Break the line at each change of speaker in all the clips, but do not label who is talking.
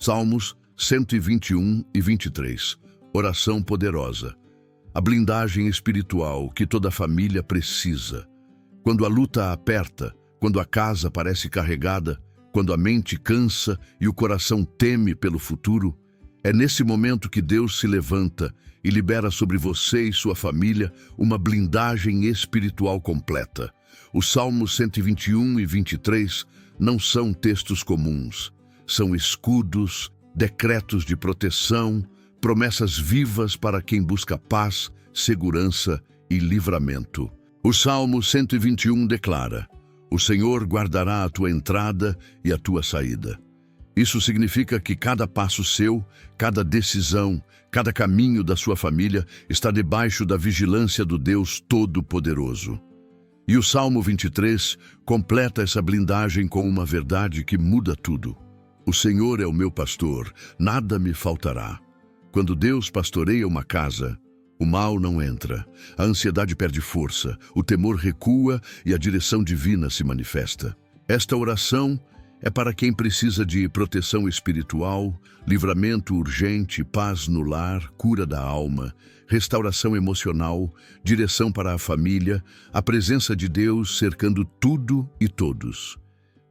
Salmos 121 e 23. Oração poderosa. A blindagem espiritual que toda família precisa. Quando a luta aperta, quando a casa parece carregada, quando a mente cansa e o coração teme pelo futuro, é nesse momento que Deus se levanta e libera sobre você e sua família uma blindagem espiritual completa. Os Salmos 121 e 23 não são textos comuns. São escudos, decretos de proteção, promessas vivas para quem busca paz, segurança e livramento. O Salmo 121 declara: o Senhor guardará a tua entrada e a tua saída. Isso significa que cada passo seu, cada decisão, cada caminho da sua família está debaixo da vigilância do Deus Todo-Poderoso. E o Salmo 23 completa essa blindagem com uma verdade que muda tudo. O Senhor é o meu pastor, nada me faltará. Quando Deus pastoreia uma casa, o mal não entra, a ansiedade perde força, o temor recua e a direção divina se manifesta. Esta oração é para quem precisa de proteção espiritual, livramento urgente, paz no lar, cura da alma, restauração emocional, direção para a família, a presença de Deus cercando tudo e todos.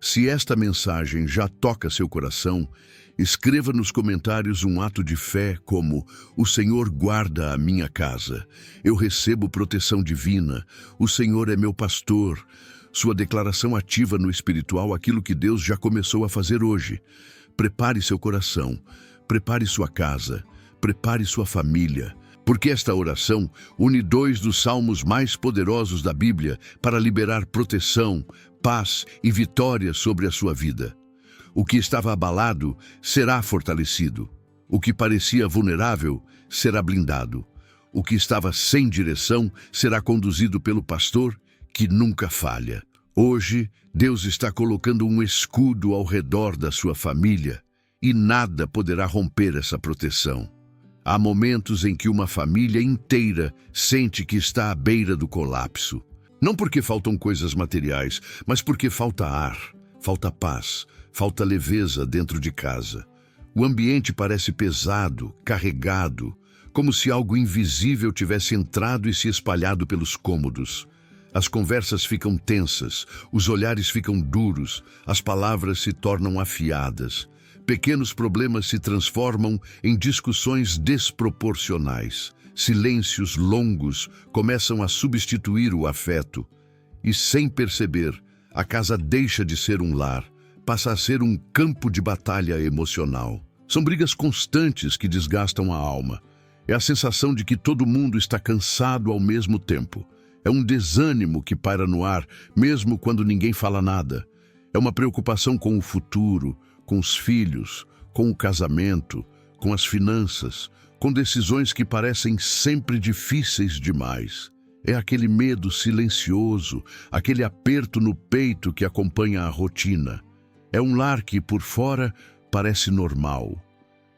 Se esta mensagem já toca seu coração, escreva nos comentários um ato de fé como: o Senhor guarda a minha casa, eu recebo proteção divina, o Senhor é meu pastor. Sua declaração ativa no espiritual aquilo que Deus já começou a fazer hoje. Prepare seu coração, prepare sua casa, prepare sua família, porque esta oração une dois dos salmos mais poderosos da Bíblia para liberar proteção, paz e vitória sobre a sua vida. O que estava abalado será fortalecido. O que parecia vulnerável será blindado. O que estava sem direção será conduzido pelo pastor que nunca falha. Hoje, Deus está colocando um escudo ao redor da sua família e nada poderá romper essa proteção. Há momentos em que uma família inteira sente que está à beira do colapso. Não porque faltam coisas materiais, mas porque falta ar, falta paz, falta leveza dentro de casa. O ambiente parece pesado, carregado, como se algo invisível tivesse entrado e se espalhado pelos cômodos. As conversas ficam tensas, os olhares ficam duros, as palavras se tornam afiadas. Pequenos problemas se transformam em discussões desproporcionais. Silêncios longos começam a substituir o afeto. E, sem perceber, a casa deixa de ser um lar, passa a ser um campo de batalha emocional. São brigas constantes que desgastam a alma. É a sensação de que todo mundo está cansado ao mesmo tempo. É um desânimo que paira no ar, mesmo quando ninguém fala nada. É uma preocupação com o futuro, com os filhos, com o casamento, com as finanças, com decisões que parecem sempre difíceis demais. É aquele medo silencioso, aquele aperto no peito que acompanha a rotina. É um lar que, por fora, parece normal,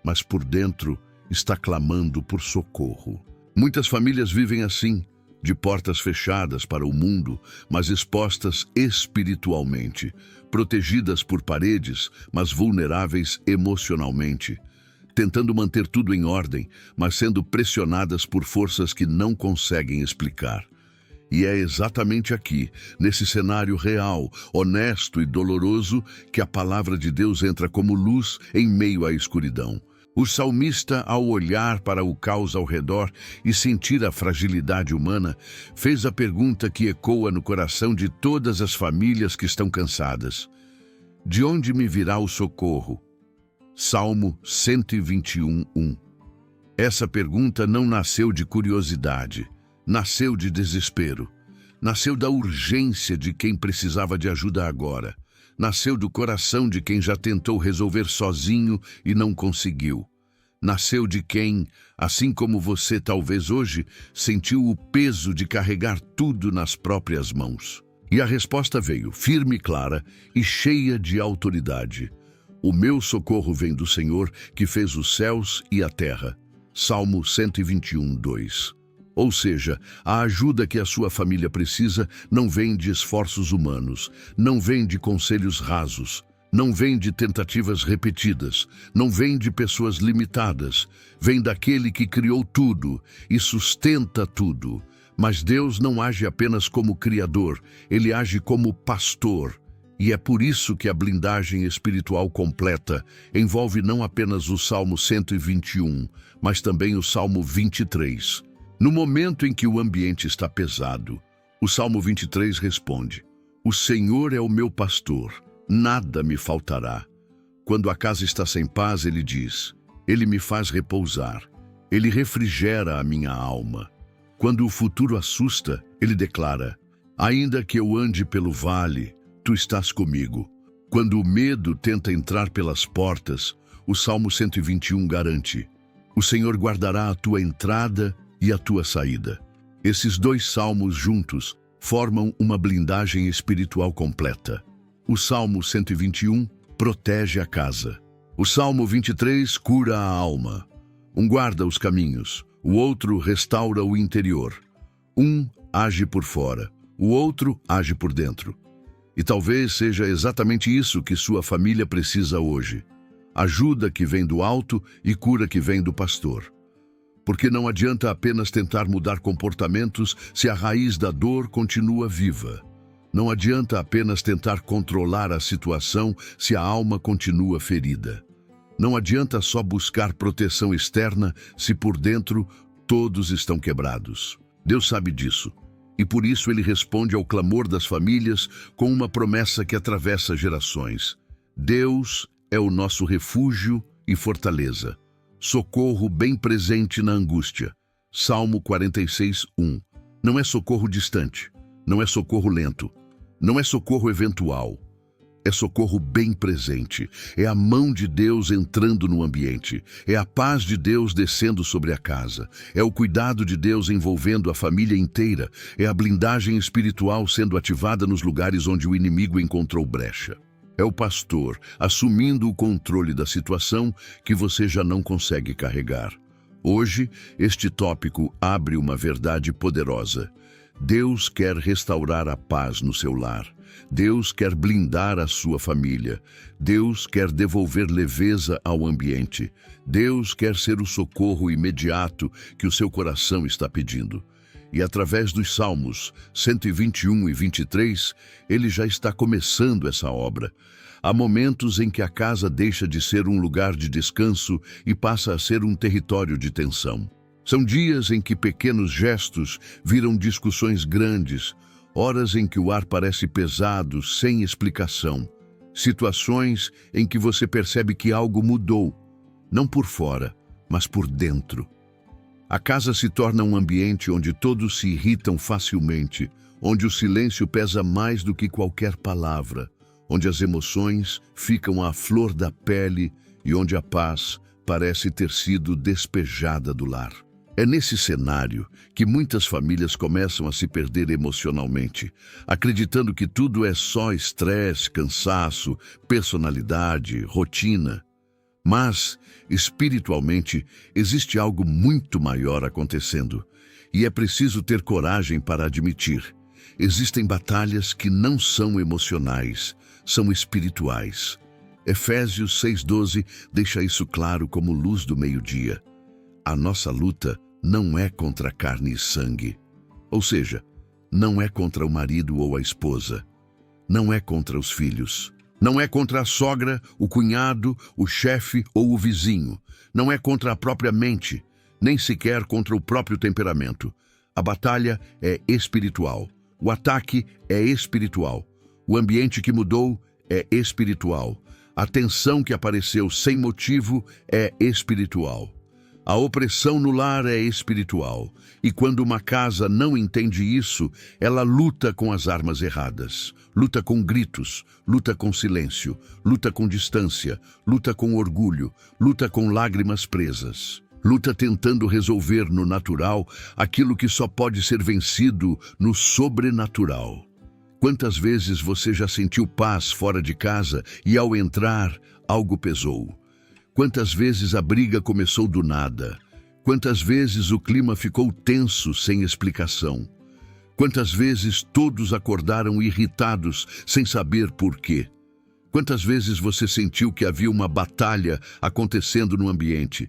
mas por dentro está clamando por socorro. Muitas famílias vivem assim, de portas fechadas para o mundo, mas expostas espiritualmente, protegidas por paredes, mas vulneráveis emocionalmente, tentando manter tudo em ordem, mas sendo pressionadas por forças que não conseguem explicar. E é exatamente aqui, nesse cenário real, honesto e doloroso, que a palavra de Deus entra como luz em meio à escuridão. O salmista, ao olhar para o caos ao redor e sentir a fragilidade humana, fez a pergunta que ecoa no coração de todas as famílias que estão cansadas: de onde me virá o socorro? Salmo 121:1. Essa pergunta não nasceu de curiosidade, nasceu de desespero, nasceu da urgência de quem precisava de ajuda agora. Nasceu do coração de quem já tentou resolver sozinho e não conseguiu. Nasceu de quem, assim como você talvez hoje, sentiu o peso de carregar tudo nas próprias mãos. E a resposta veio, firme e clara e cheia de autoridade. O meu socorro vem do Senhor, que fez os céus e a terra. Salmo 121:2. Ou seja, a ajuda que a sua família precisa não vem de esforços humanos, não vem de conselhos rasos, Não vem de tentativas repetidas, não vem de pessoas limitadas, vem daquele que criou tudo e sustenta tudo. Mas Deus não age apenas como criador, ele age como pastor. E é por isso que a blindagem espiritual completa envolve não apenas o Salmo 121, mas também o Salmo 23. No momento em que o ambiente está pesado, o Salmo 23 responde: "O Senhor é o meu pastor, nada me faltará." Quando a casa está sem paz, ele diz: "Ele me faz repousar, ele refrigera a minha alma." Quando o futuro assusta, ele declara: "Ainda que eu ande pelo vale, tu estás comigo." Quando o medo tenta entrar pelas portas, o Salmo 121 garante: "O Senhor guardará a tua entrada e a tua saída." Esses dois salmos juntos formam uma blindagem espiritual completa. O Salmo 121 protege a casa. O Salmo 23 cura a alma. Um guarda os caminhos, o outro restaura o interior. Um age por fora, o outro age por dentro. E talvez seja exatamente isso que sua família precisa hoje: ajuda que vem do alto e cura que vem do pastor. Porque não adianta apenas tentar mudar comportamentos se a raiz da dor continua viva. Não adianta apenas tentar controlar a situação se a alma continua ferida. Não adianta só buscar proteção externa se por dentro todos estão quebrados. Deus sabe disso. E por isso ele responde ao clamor das famílias com uma promessa que atravessa gerações. Deus é o nosso refúgio e fortaleza, socorro bem presente na angústia. Salmo 46, 1. Não é socorro distante, não é socorro lento, não é socorro eventual. É socorro bem presente, é a mão de Deus entrando no ambiente, é a paz de Deus descendo sobre a casa, é o cuidado de Deus envolvendo a família inteira, é a blindagem espiritual sendo ativada nos lugares onde o inimigo encontrou brecha. É o pastor assumindo o controle da situação que você já não consegue carregar. Hoje, este tópico abre uma verdade poderosa. Deus quer restaurar a paz no seu lar. Deus quer blindar a sua família. Deus quer devolver leveza ao ambiente. Deus quer ser o socorro imediato que o seu coração está pedindo. E através dos Salmos 121 e 23, ele já está começando essa obra. Há momentos em que a casa deixa de ser um lugar de descanso e passa a ser um território de tensão. São dias em que pequenos gestos viram discussões grandes, horas em que o ar parece pesado, sem explicação. Situações em que você percebe que algo mudou, não por fora, mas por dentro. A casa se torna um ambiente onde todos se irritam facilmente, onde o silêncio pesa mais do que qualquer palavra, onde as emoções ficam à flor da pele e onde a paz parece ter sido despejada do lar. É nesse cenário que muitas famílias começam a se perder emocionalmente, acreditando que tudo é só estresse, cansaço, personalidade, rotina. Mas, espiritualmente, existe algo muito maior acontecendo, e é preciso ter coragem para admitir. Existem batalhas que não são emocionais, são espirituais. Efésios 6,12 deixa isso claro como luz do meio-dia. A nossa luta não é contra carne e sangue. Ou seja, não é contra o marido ou a esposa. Não é contra os filhos. Não é contra a sogra, o cunhado, o chefe ou o vizinho. Não é contra a própria mente, nem sequer contra o próprio temperamento. A batalha é espiritual. O ataque é espiritual. O ambiente que mudou é espiritual. A tensão que apareceu sem motivo é espiritual. A opressão no lar é espiritual, e quando uma casa não entende isso, ela luta com as armas erradas, luta com gritos, luta com silêncio, luta com distância, luta com orgulho, luta com lágrimas presas, luta tentando resolver no natural aquilo que só pode ser vencido no sobrenatural. Quantas vezes você já sentiu paz fora de casa e ao entrar, algo pesou? Quantas vezes a briga começou do nada? Quantas vezes o clima ficou tenso sem explicação? Quantas vezes todos acordaram irritados sem saber por quê? Quantas vezes você sentiu que havia uma batalha acontecendo no ambiente?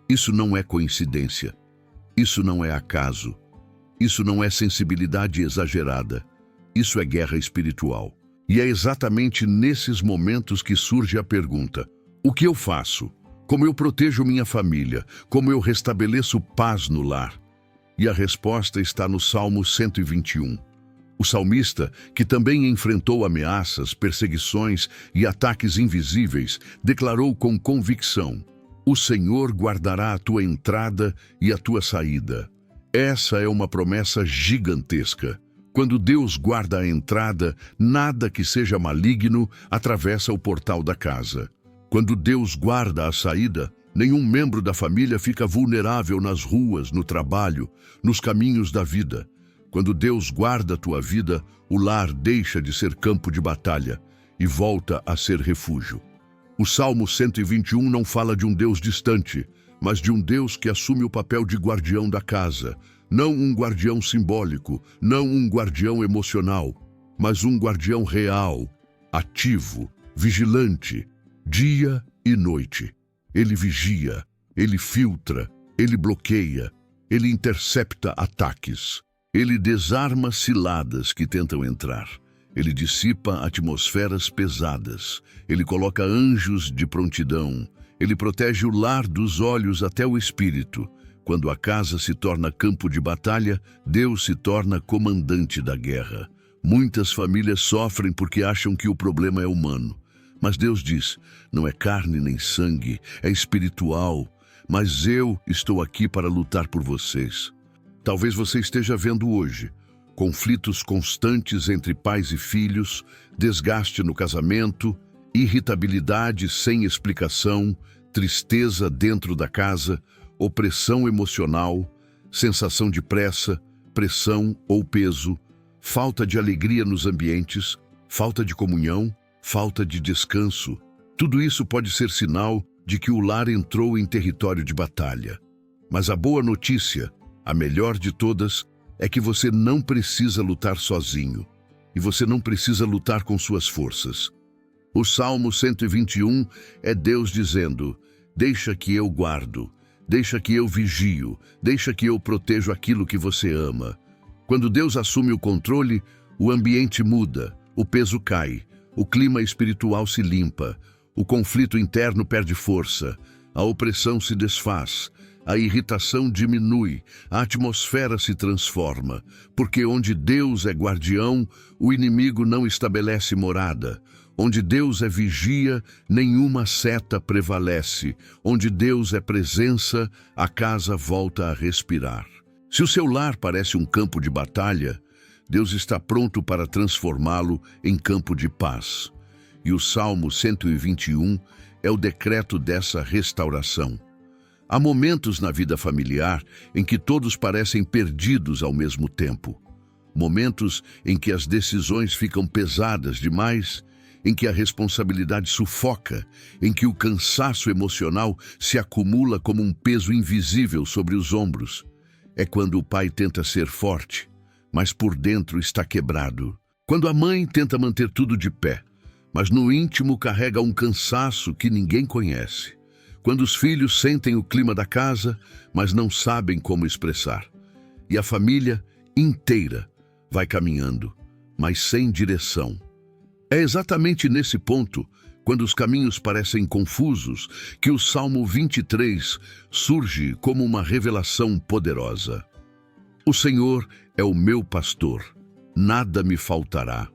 Isso não é coincidência. Isso não é acaso. Isso não é sensibilidade exagerada. Isso é guerra espiritual. E é exatamente nesses momentos que surge a pergunta: o que eu faço? Como eu protejo minha família? Como eu restabeleço paz no lar? E a resposta está no Salmo 121. O salmista, que também enfrentou ameaças, perseguições e ataques invisíveis, declarou com convicção: o Senhor guardará a tua entrada e a tua saída. Essa é uma promessa gigantesca. Quando Deus guarda a entrada, nada que seja maligno atravessa o portal da casa. Quando Deus guarda a saída, nenhum membro da família fica vulnerável nas ruas, no trabalho, nos caminhos da vida. Quando Deus guarda a tua vida, o lar deixa de ser campo de batalha e volta a ser refúgio. O Salmo 121 não fala de um Deus distante, mas de um Deus que assume o papel de guardião da casa. Não um guardião simbólico, não um guardião emocional, mas um guardião real, ativo, vigilante, dia e noite. Ele vigia, ele filtra, ele bloqueia, ele intercepta ataques. Ele desarma ciladas que tentam entrar. Ele dissipa atmosferas pesadas. Ele coloca anjos de prontidão. Ele protege o lar dos olhos até o espírito. Quando a casa se torna campo de batalha, Deus se torna comandante da guerra. Muitas famílias sofrem porque acham que o problema é humano. Mas Deus diz: não é carne nem sangue, é espiritual. Mas eu estou aqui para lutar por vocês. Talvez você esteja vendo hoje conflitos constantes entre pais e filhos, desgaste no casamento, irritabilidade sem explicação, tristeza dentro da casa, opressão emocional, sensação de pressa, pressão ou peso, falta de alegria nos ambientes, falta de comunhão, falta de descanso. Tudo isso pode ser sinal de que o lar entrou em território de batalha. Mas a boa notícia, a melhor de todas, é que você não precisa lutar sozinho. E você não precisa lutar com suas forças. O Salmo 121 é Deus dizendo: deixa que eu guardo, deixa que eu vigio, deixa que eu protejo aquilo que você ama. Quando Deus assume o controle, o ambiente muda, o peso cai, o clima espiritual se limpa, o conflito interno perde força, a opressão se desfaz, a irritação diminui, a atmosfera se transforma, porque onde Deus é guardião, o inimigo não estabelece morada. Onde Deus é vigia, nenhuma seta prevalece. Onde Deus é presença, a casa volta a respirar. Se o seu lar parece um campo de batalha, Deus está pronto para transformá-lo em campo de paz. E o Salmo 121 é o decreto dessa restauração. Há momentos na vida familiar em que todos parecem perdidos ao mesmo tempo. Momentos em que as decisões ficam pesadas demais, em que a responsabilidade sufoca, em que o cansaço emocional se acumula como um peso invisível sobre os ombros. É quando o pai tenta ser forte, mas por dentro está quebrado. Quando a mãe tenta manter tudo de pé, mas no íntimo carrega um cansaço que ninguém conhece. Quando os filhos sentem o clima da casa, mas não sabem como expressar. E a família inteira vai caminhando, mas sem direção. É exatamente nesse ponto, quando os caminhos parecem confusos, que o Salmo 23 surge como uma revelação poderosa. O Senhor é o meu pastor, nada me faltará.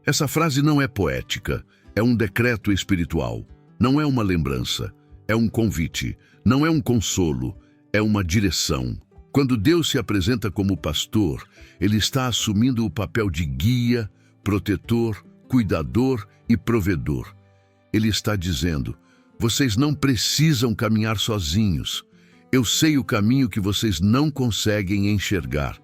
Essa frase não é poética, é um decreto espiritual, não é uma lembrança. É um convite, não é um consolo, é uma direção. Quando Deus se apresenta como pastor, Ele está assumindo o papel de guia, protetor, cuidador e provedor. Ele está dizendo: vocês não precisam caminhar sozinhos. Eu sei o caminho que vocês não conseguem enxergar.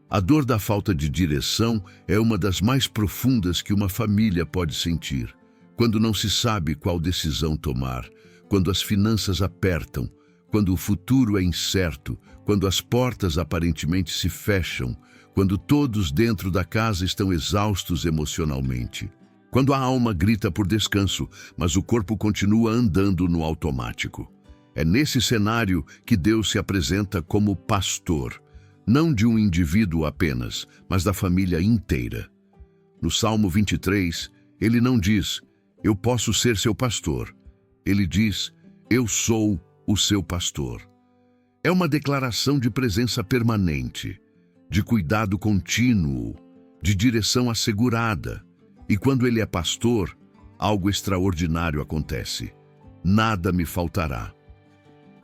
A dor da falta de direção é uma das mais profundas que uma família pode sentir. Quando não se sabe qual decisão tomar, quando as finanças apertam, quando o futuro é incerto, quando as portas aparentemente se fecham, quando todos dentro da casa estão exaustos emocionalmente. Quando a alma grita por descanso, mas o corpo continua andando no automático. É nesse cenário que Deus se apresenta como pastor, não de um indivíduo apenas, mas da família inteira. No Salmo 23, ele não diz, eu posso ser seu pastor. Ele diz, eu sou o seu pastor. É uma declaração de presença permanente, de cuidado contínuo, de direção assegurada. E quando ele é pastor, algo extraordinário acontece. Nada me faltará.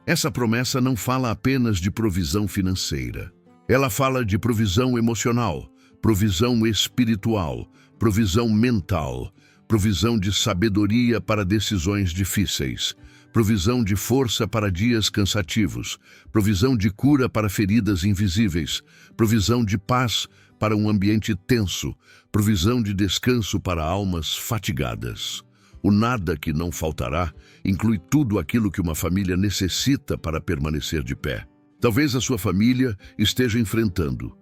Essa promessa não fala apenas de provisão financeira. Ela fala de provisão emocional, provisão espiritual, provisão mental, provisão de sabedoria para decisões difíceis, provisão de força para dias cansativos, provisão de cura para feridas invisíveis, provisão de paz para um ambiente tenso, provisão de descanso para almas fatigadas. O nada que não faltará inclui tudo aquilo que uma família necessita para permanecer de pé. Talvez a sua família esteja enfrentando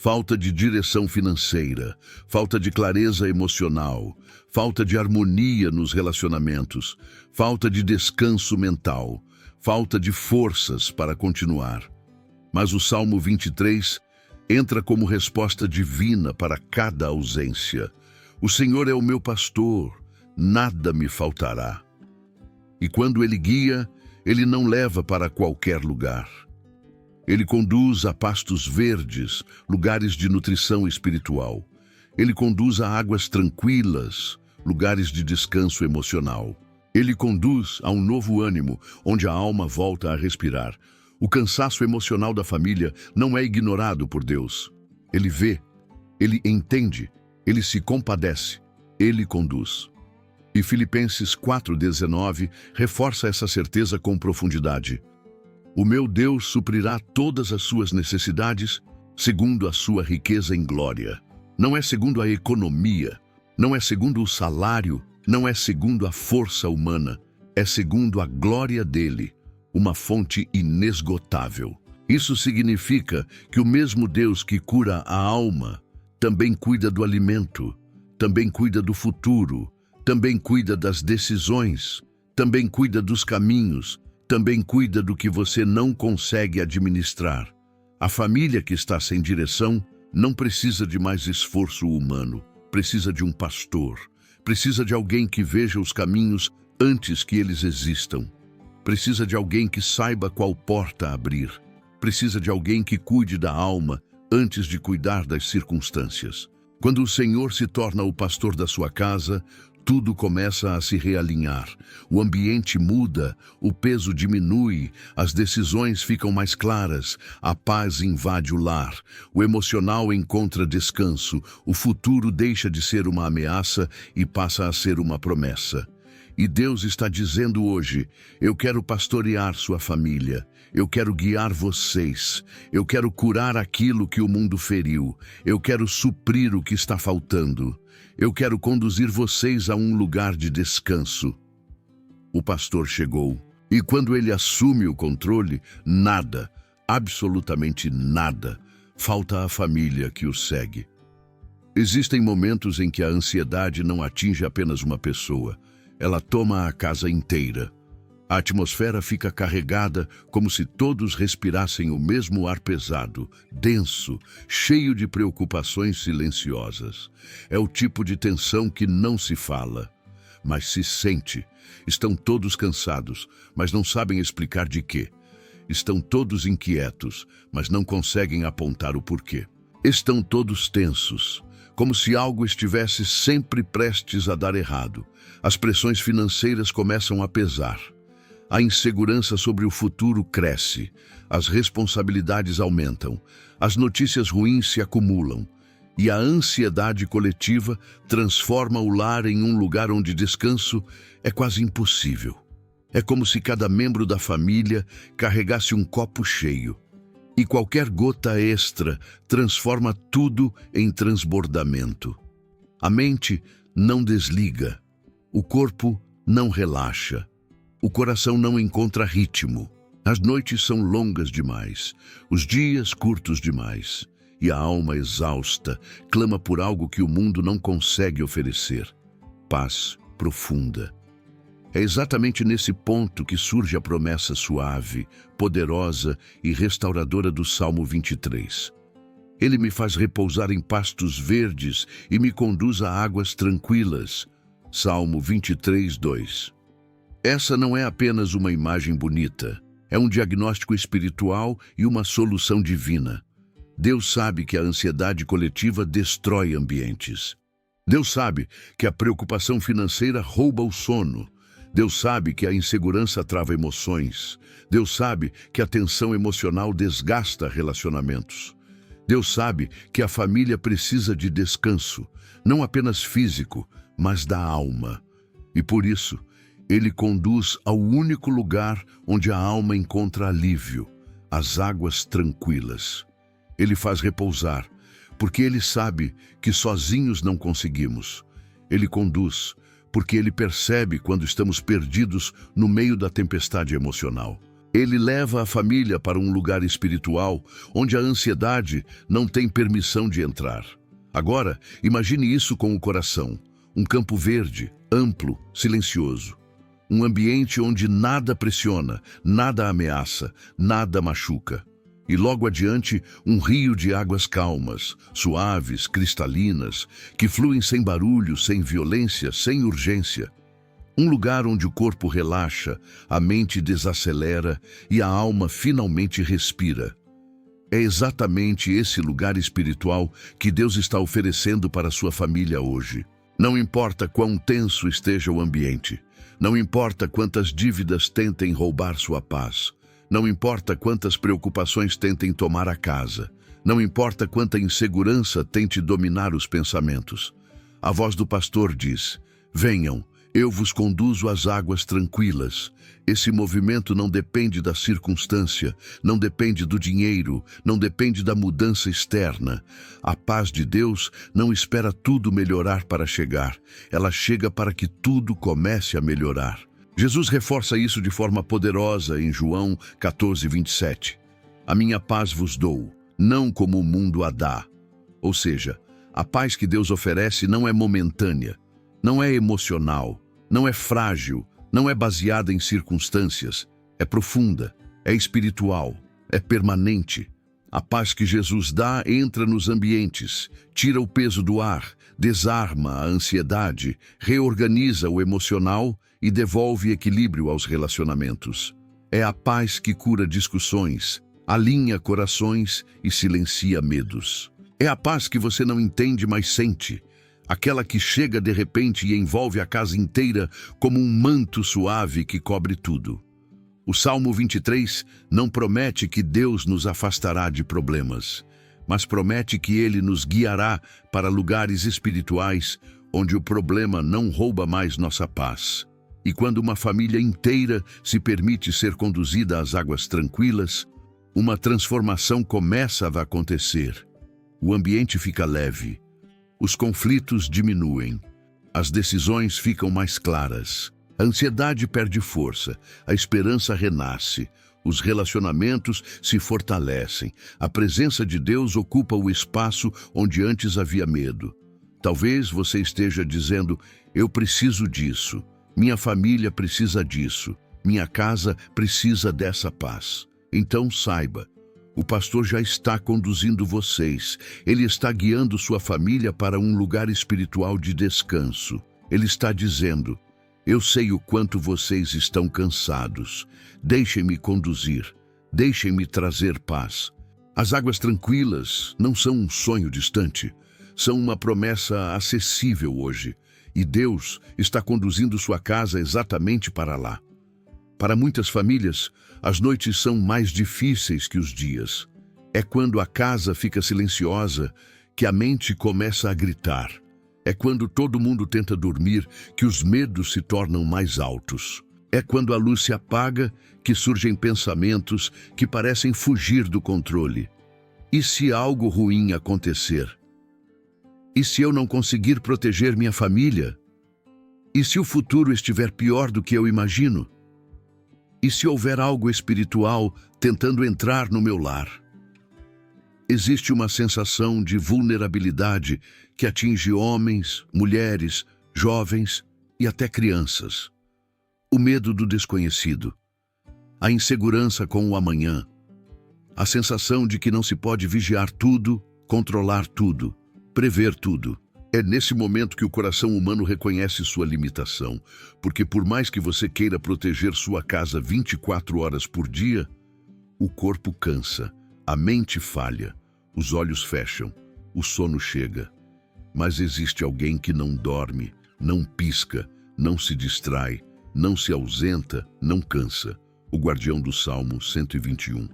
falta de direção financeira, falta de clareza emocional, falta de harmonia nos relacionamentos, falta de descanso mental, falta de forças para continuar. Mas o Salmo 23 entra como resposta divina para cada ausência. O Senhor é o meu pastor, nada me faltará. E quando Ele guia, Ele não leva para qualquer lugar. Ele conduz a pastos verdes, lugares de nutrição espiritual. Ele conduz a águas tranquilas, lugares de descanso emocional. Ele conduz a um novo ânimo, onde a alma volta a respirar. O cansaço emocional da família não é ignorado por Deus. Ele vê, Ele entende, Ele se compadece, Ele conduz. E Filipenses 4,19 reforça essa certeza com profundidade. O meu Deus suprirá todas as suas necessidades segundo a sua riqueza em glória. Não é segundo a economia, não é segundo o salário, não é segundo a força humana, é segundo a glória dele, uma fonte inesgotável. Isso significa que o mesmo Deus que cura a alma também cuida do alimento, também cuida do futuro, também cuida das decisões, também cuida dos caminhos, também cuida do que você não consegue administrar. A família que está sem direção não precisa de mais esforço humano, precisa de um pastor, precisa de alguém que veja os caminhos antes que eles existam, precisa de alguém que saiba qual porta abrir, precisa de alguém que cuide da alma antes de cuidar das circunstâncias. Quando o Senhor se torna o pastor da sua casa, tudo começa a se realinhar, o ambiente muda, o peso diminui, as decisões ficam mais claras, a paz invade o lar, o emocional encontra descanso, o futuro deixa de ser uma ameaça e passa a ser uma promessa. E Deus está dizendo hoje, eu quero pastorear sua família, eu quero guiar vocês, eu quero curar aquilo que o mundo feriu, eu quero suprir o que está faltando. Eu quero conduzir vocês a um lugar de descanso. O pastor chegou, e quando ele assume o controle, nada, absolutamente nada, falta à família que o segue. Existem momentos em que a ansiedade não atinge apenas uma pessoa, ela toma a casa inteira. A atmosfera fica carregada como se todos respirassem o mesmo ar pesado, denso, cheio de preocupações silenciosas. É o tipo de tensão que não se fala, mas se sente. Estão todos cansados, mas não sabem explicar de quê. Estão todos inquietos, mas não conseguem apontar o porquê. Estão todos tensos, como se algo estivesse sempre prestes a dar errado. As pressões financeiras começam a pesar. A insegurança sobre o futuro cresce, as responsabilidades aumentam, as notícias ruins se acumulam e a ansiedade coletiva transforma o lar em um lugar onde descanso é quase impossível. É como se cada membro da família carregasse um copo cheio e qualquer gota extra transforma tudo em transbordamento. A mente não desliga, o corpo não relaxa. O coração não encontra ritmo. As noites são longas demais, os dias curtos demais, e a alma exausta clama por algo que o mundo não consegue oferecer. paz profunda. É exatamente nesse ponto que surge a promessa suave, poderosa e restauradora do Salmo 23. Ele me faz repousar em pastos verdes e me conduz a águas tranquilas. Salmo 23, 2. Essa não é apenas uma imagem bonita, é um diagnóstico espiritual e uma solução divina. Deus sabe que a ansiedade coletiva destrói ambientes. Deus sabe que a preocupação financeira rouba o sono. Deus sabe que a insegurança trava emoções. Deus sabe que a tensão emocional desgasta relacionamentos. Deus sabe que a família precisa de descanso, não apenas físico, mas da alma. E por isso, Ele conduz ao único lugar onde a alma encontra alívio, as águas tranquilas. Ele faz repousar, porque Ele sabe que sozinhos não conseguimos. Ele conduz, porque Ele percebe quando estamos perdidos no meio da tempestade emocional. Ele leva a família para um lugar espiritual onde a ansiedade não tem permissão de entrar. Agora, imagine isso com o coração. Um campo verde, amplo, silencioso. Um ambiente onde nada pressiona, nada ameaça, nada machuca. E logo adiante, um rio de águas calmas, suaves, cristalinas, que fluem sem barulho, sem violência, sem urgência. Um lugar onde o corpo relaxa, a mente desacelera e a alma finalmente respira. É exatamente esse lugar espiritual que Deus está oferecendo para a sua família hoje. Não importa quão tenso esteja o ambiente, não importa quantas dívidas tentem roubar sua paz, não importa quantas preocupações tentem tomar a casa, não importa quanta insegurança tente dominar os pensamentos. A voz do pastor diz: venham, eu vos conduzo às águas tranquilas. Esse movimento não depende da circunstância, não depende do dinheiro, não depende da mudança externa. A paz de Deus não espera tudo melhorar para chegar. Ela chega para que tudo comece a melhorar. Jesus reforça isso de forma poderosa em João 14, 27. A minha paz vos dou, não como o mundo a dá. Ou seja, a paz que Deus oferece não é momentânea, não é emocional, não é frágil, não é baseada em circunstâncias, é profunda, é espiritual, é permanente. A paz que Jesus dá entra nos ambientes, tira o peso do ar, desarma a ansiedade, reorganiza o emocional e devolve equilíbrio aos relacionamentos. É a paz que cura discussões, alinha corações e silencia medos. É a paz que você não entende, mas sente. Aquela que chega de repente e envolve a casa inteira como um manto suave que cobre tudo. O Salmo 23 não promete que Deus nos afastará de problemas, mas promete que Ele nos guiará para lugares espirituais onde o problema não rouba mais nossa paz. E quando uma família inteira se permite ser conduzida às águas tranquilas, uma transformação começa a acontecer. O ambiente fica leve. Os conflitos diminuem, as decisões ficam mais claras, a ansiedade perde força, a esperança renasce, os relacionamentos se fortalecem, a presença de Deus ocupa o espaço onde antes havia medo. Talvez você esteja dizendo: eu preciso disso, minha família precisa disso, minha casa precisa dessa paz. Então saiba, o pastor já está conduzindo vocês. Ele está guiando sua família para um lugar espiritual de descanso. Ele está dizendo: eu sei o quanto vocês estão cansados. Deixem-me conduzir. Deixem-me trazer paz. As águas tranquilas não são um sonho distante. São uma promessa acessível hoje. E Deus está conduzindo sua casa exatamente para lá. Para muitas famílias, as noites são mais difíceis que os dias. É quando a casa fica silenciosa que a mente começa a gritar. É quando todo mundo tenta dormir que os medos se tornam mais altos. É quando a luz se apaga que surgem pensamentos que parecem fugir do controle. E se algo ruim acontecer? E se eu não conseguir proteger minha família? E se o futuro estiver pior do que eu imagino? E se houver algo espiritual tentando entrar no meu lar? Existe uma sensação de vulnerabilidade que atinge homens, mulheres, jovens e até crianças. O medo do desconhecido, a insegurança com o amanhã, a sensação de que não se pode vigiar tudo, controlar tudo, prever tudo. É nesse momento que o coração humano reconhece sua limitação, porque por mais que você queira proteger sua casa 24 horas por dia, o corpo cansa, a mente falha, os olhos fecham, o sono chega. Mas existe alguém que não dorme, não pisca, não se distrai, não se ausenta, não cansa. O guardião do Salmo 121.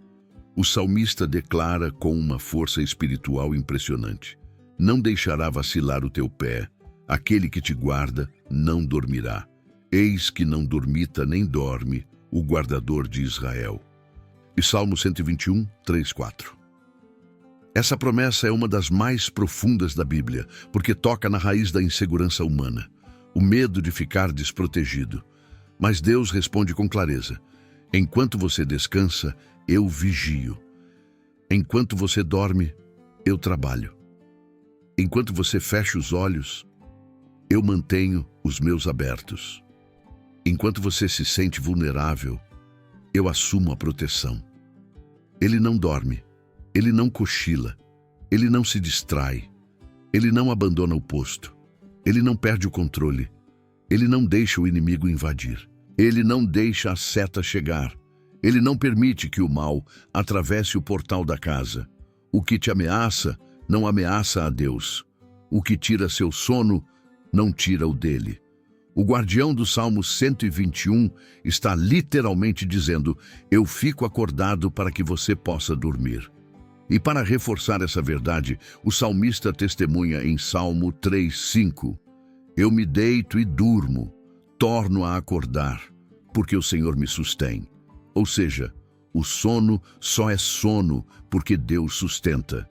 O salmista declara com uma força espiritual impressionante: não deixará vacilar o teu pé, aquele que te guarda não dormirá. Eis que não dormita nem dorme o guardador de Israel. E Salmo 121, 3, 4. Essa promessa é uma das mais profundas da Bíblia, porque toca na raiz da insegurança humana, o medo de ficar desprotegido. Mas Deus responde com clareza: enquanto você descansa, eu vigio. Enquanto você dorme, eu trabalho. Enquanto você fecha os olhos, eu mantenho os meus abertos. Enquanto você se sente vulnerável, eu assumo a proteção. Ele não dorme, ele não cochila, ele não se distrai, ele não abandona o posto, ele não perde o controle, ele não deixa o inimigo invadir, ele não deixa a seta chegar, ele não permite que o mal atravesse o portal da casa. O que te ameaça não ameaça a Deus. O que tira seu sono não tira o dele. O guardião do Salmo 121 está literalmente dizendo: eu fico acordado para que você possa dormir. E para reforçar essa verdade, o salmista testemunha em Salmo 3:5: eu me deito e durmo, torno a acordar, porque o Senhor me sustém. Ou seja, o sono só é sono porque Deus sustenta.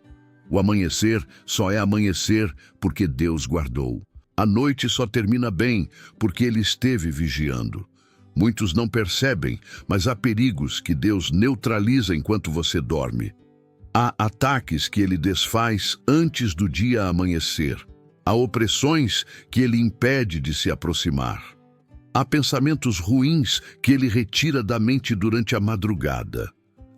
O amanhecer só é amanhecer porque Deus guardou. A noite só termina bem porque Ele esteve vigiando. Muitos não percebem, mas há perigos que Deus neutraliza enquanto você dorme. Há ataques que Ele desfaz antes do dia amanhecer. Há opressões que Ele impede de se aproximar. Há pensamentos ruins que Ele retira da mente durante a madrugada.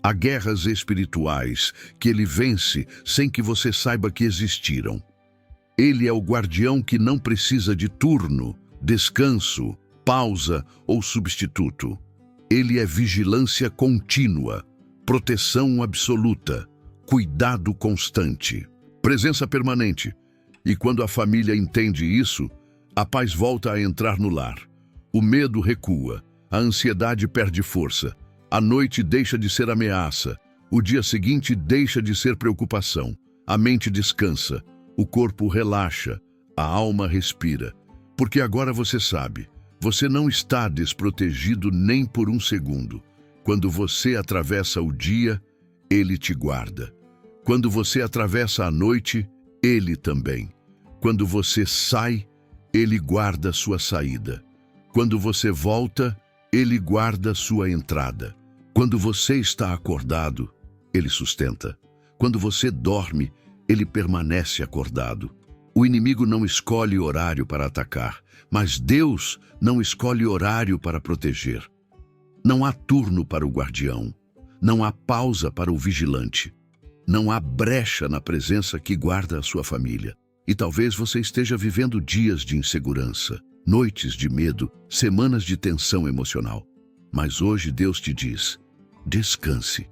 Há guerras espirituais que Ele vence sem que você saiba que existiram. Ele é o guardião que não precisa de turno, descanso, pausa ou substituto. Ele é vigilância contínua, proteção absoluta, cuidado constante, presença permanente. E quando a família entende isso, a paz volta a entrar no lar. O medo recua, a ansiedade perde força, a noite deixa de ser ameaça, o dia seguinte deixa de ser preocupação, a mente descansa, o corpo relaxa, a alma respira. Porque agora você sabe, você não está desprotegido nem por um segundo. Quando você atravessa o dia, Ele te guarda. Quando você atravessa a noite, Ele também. Quando você sai, Ele guarda sua saída. Quando você volta, Ele guarda sua entrada. Quando você está acordado, Ele sustenta. Quando você dorme, Ele permanece acordado. O inimigo não escolhe horário para atacar, mas Deus não escolhe horário para proteger. Não há turno para o guardião, não há pausa para o vigilante, não há brecha na presença que guarda a sua família. E talvez você esteja vivendo dias de insegurança, noites de medo, semanas de tensão emocional. Mas hoje Deus te diz: descanse.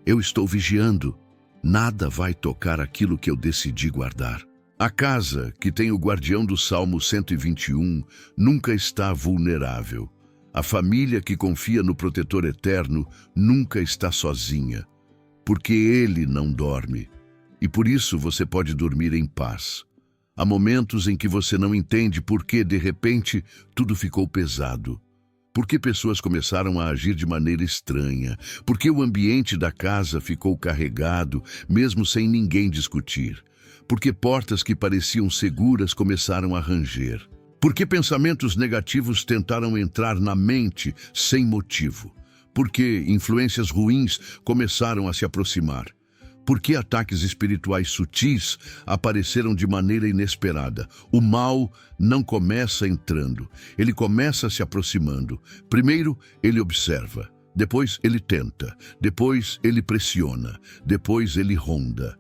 Eu estou vigiando. Nada vai tocar aquilo que eu decidi guardar. A casa que tem o guardião do Salmo 121 nunca está vulnerável. A família que confia no protetor eterno nunca está sozinha, porque Ele não dorme. E por isso você pode dormir em paz. Há momentos em que você não entende por que, de repente, tudo ficou pesado. Por que pessoas começaram a agir de maneira estranha? Por que o ambiente da casa ficou carregado, mesmo sem ninguém discutir? Por que portas que pareciam seguras começaram a ranger? Por que pensamentos negativos tentaram entrar na mente sem motivo? Por que influências ruins começaram a se aproximar? Por que ataques espirituais sutis apareceram de maneira inesperada? O mal não começa entrando, ele começa se aproximando. Primeiro, ele observa, depois ele tenta, depois ele pressiona, depois ele ronda.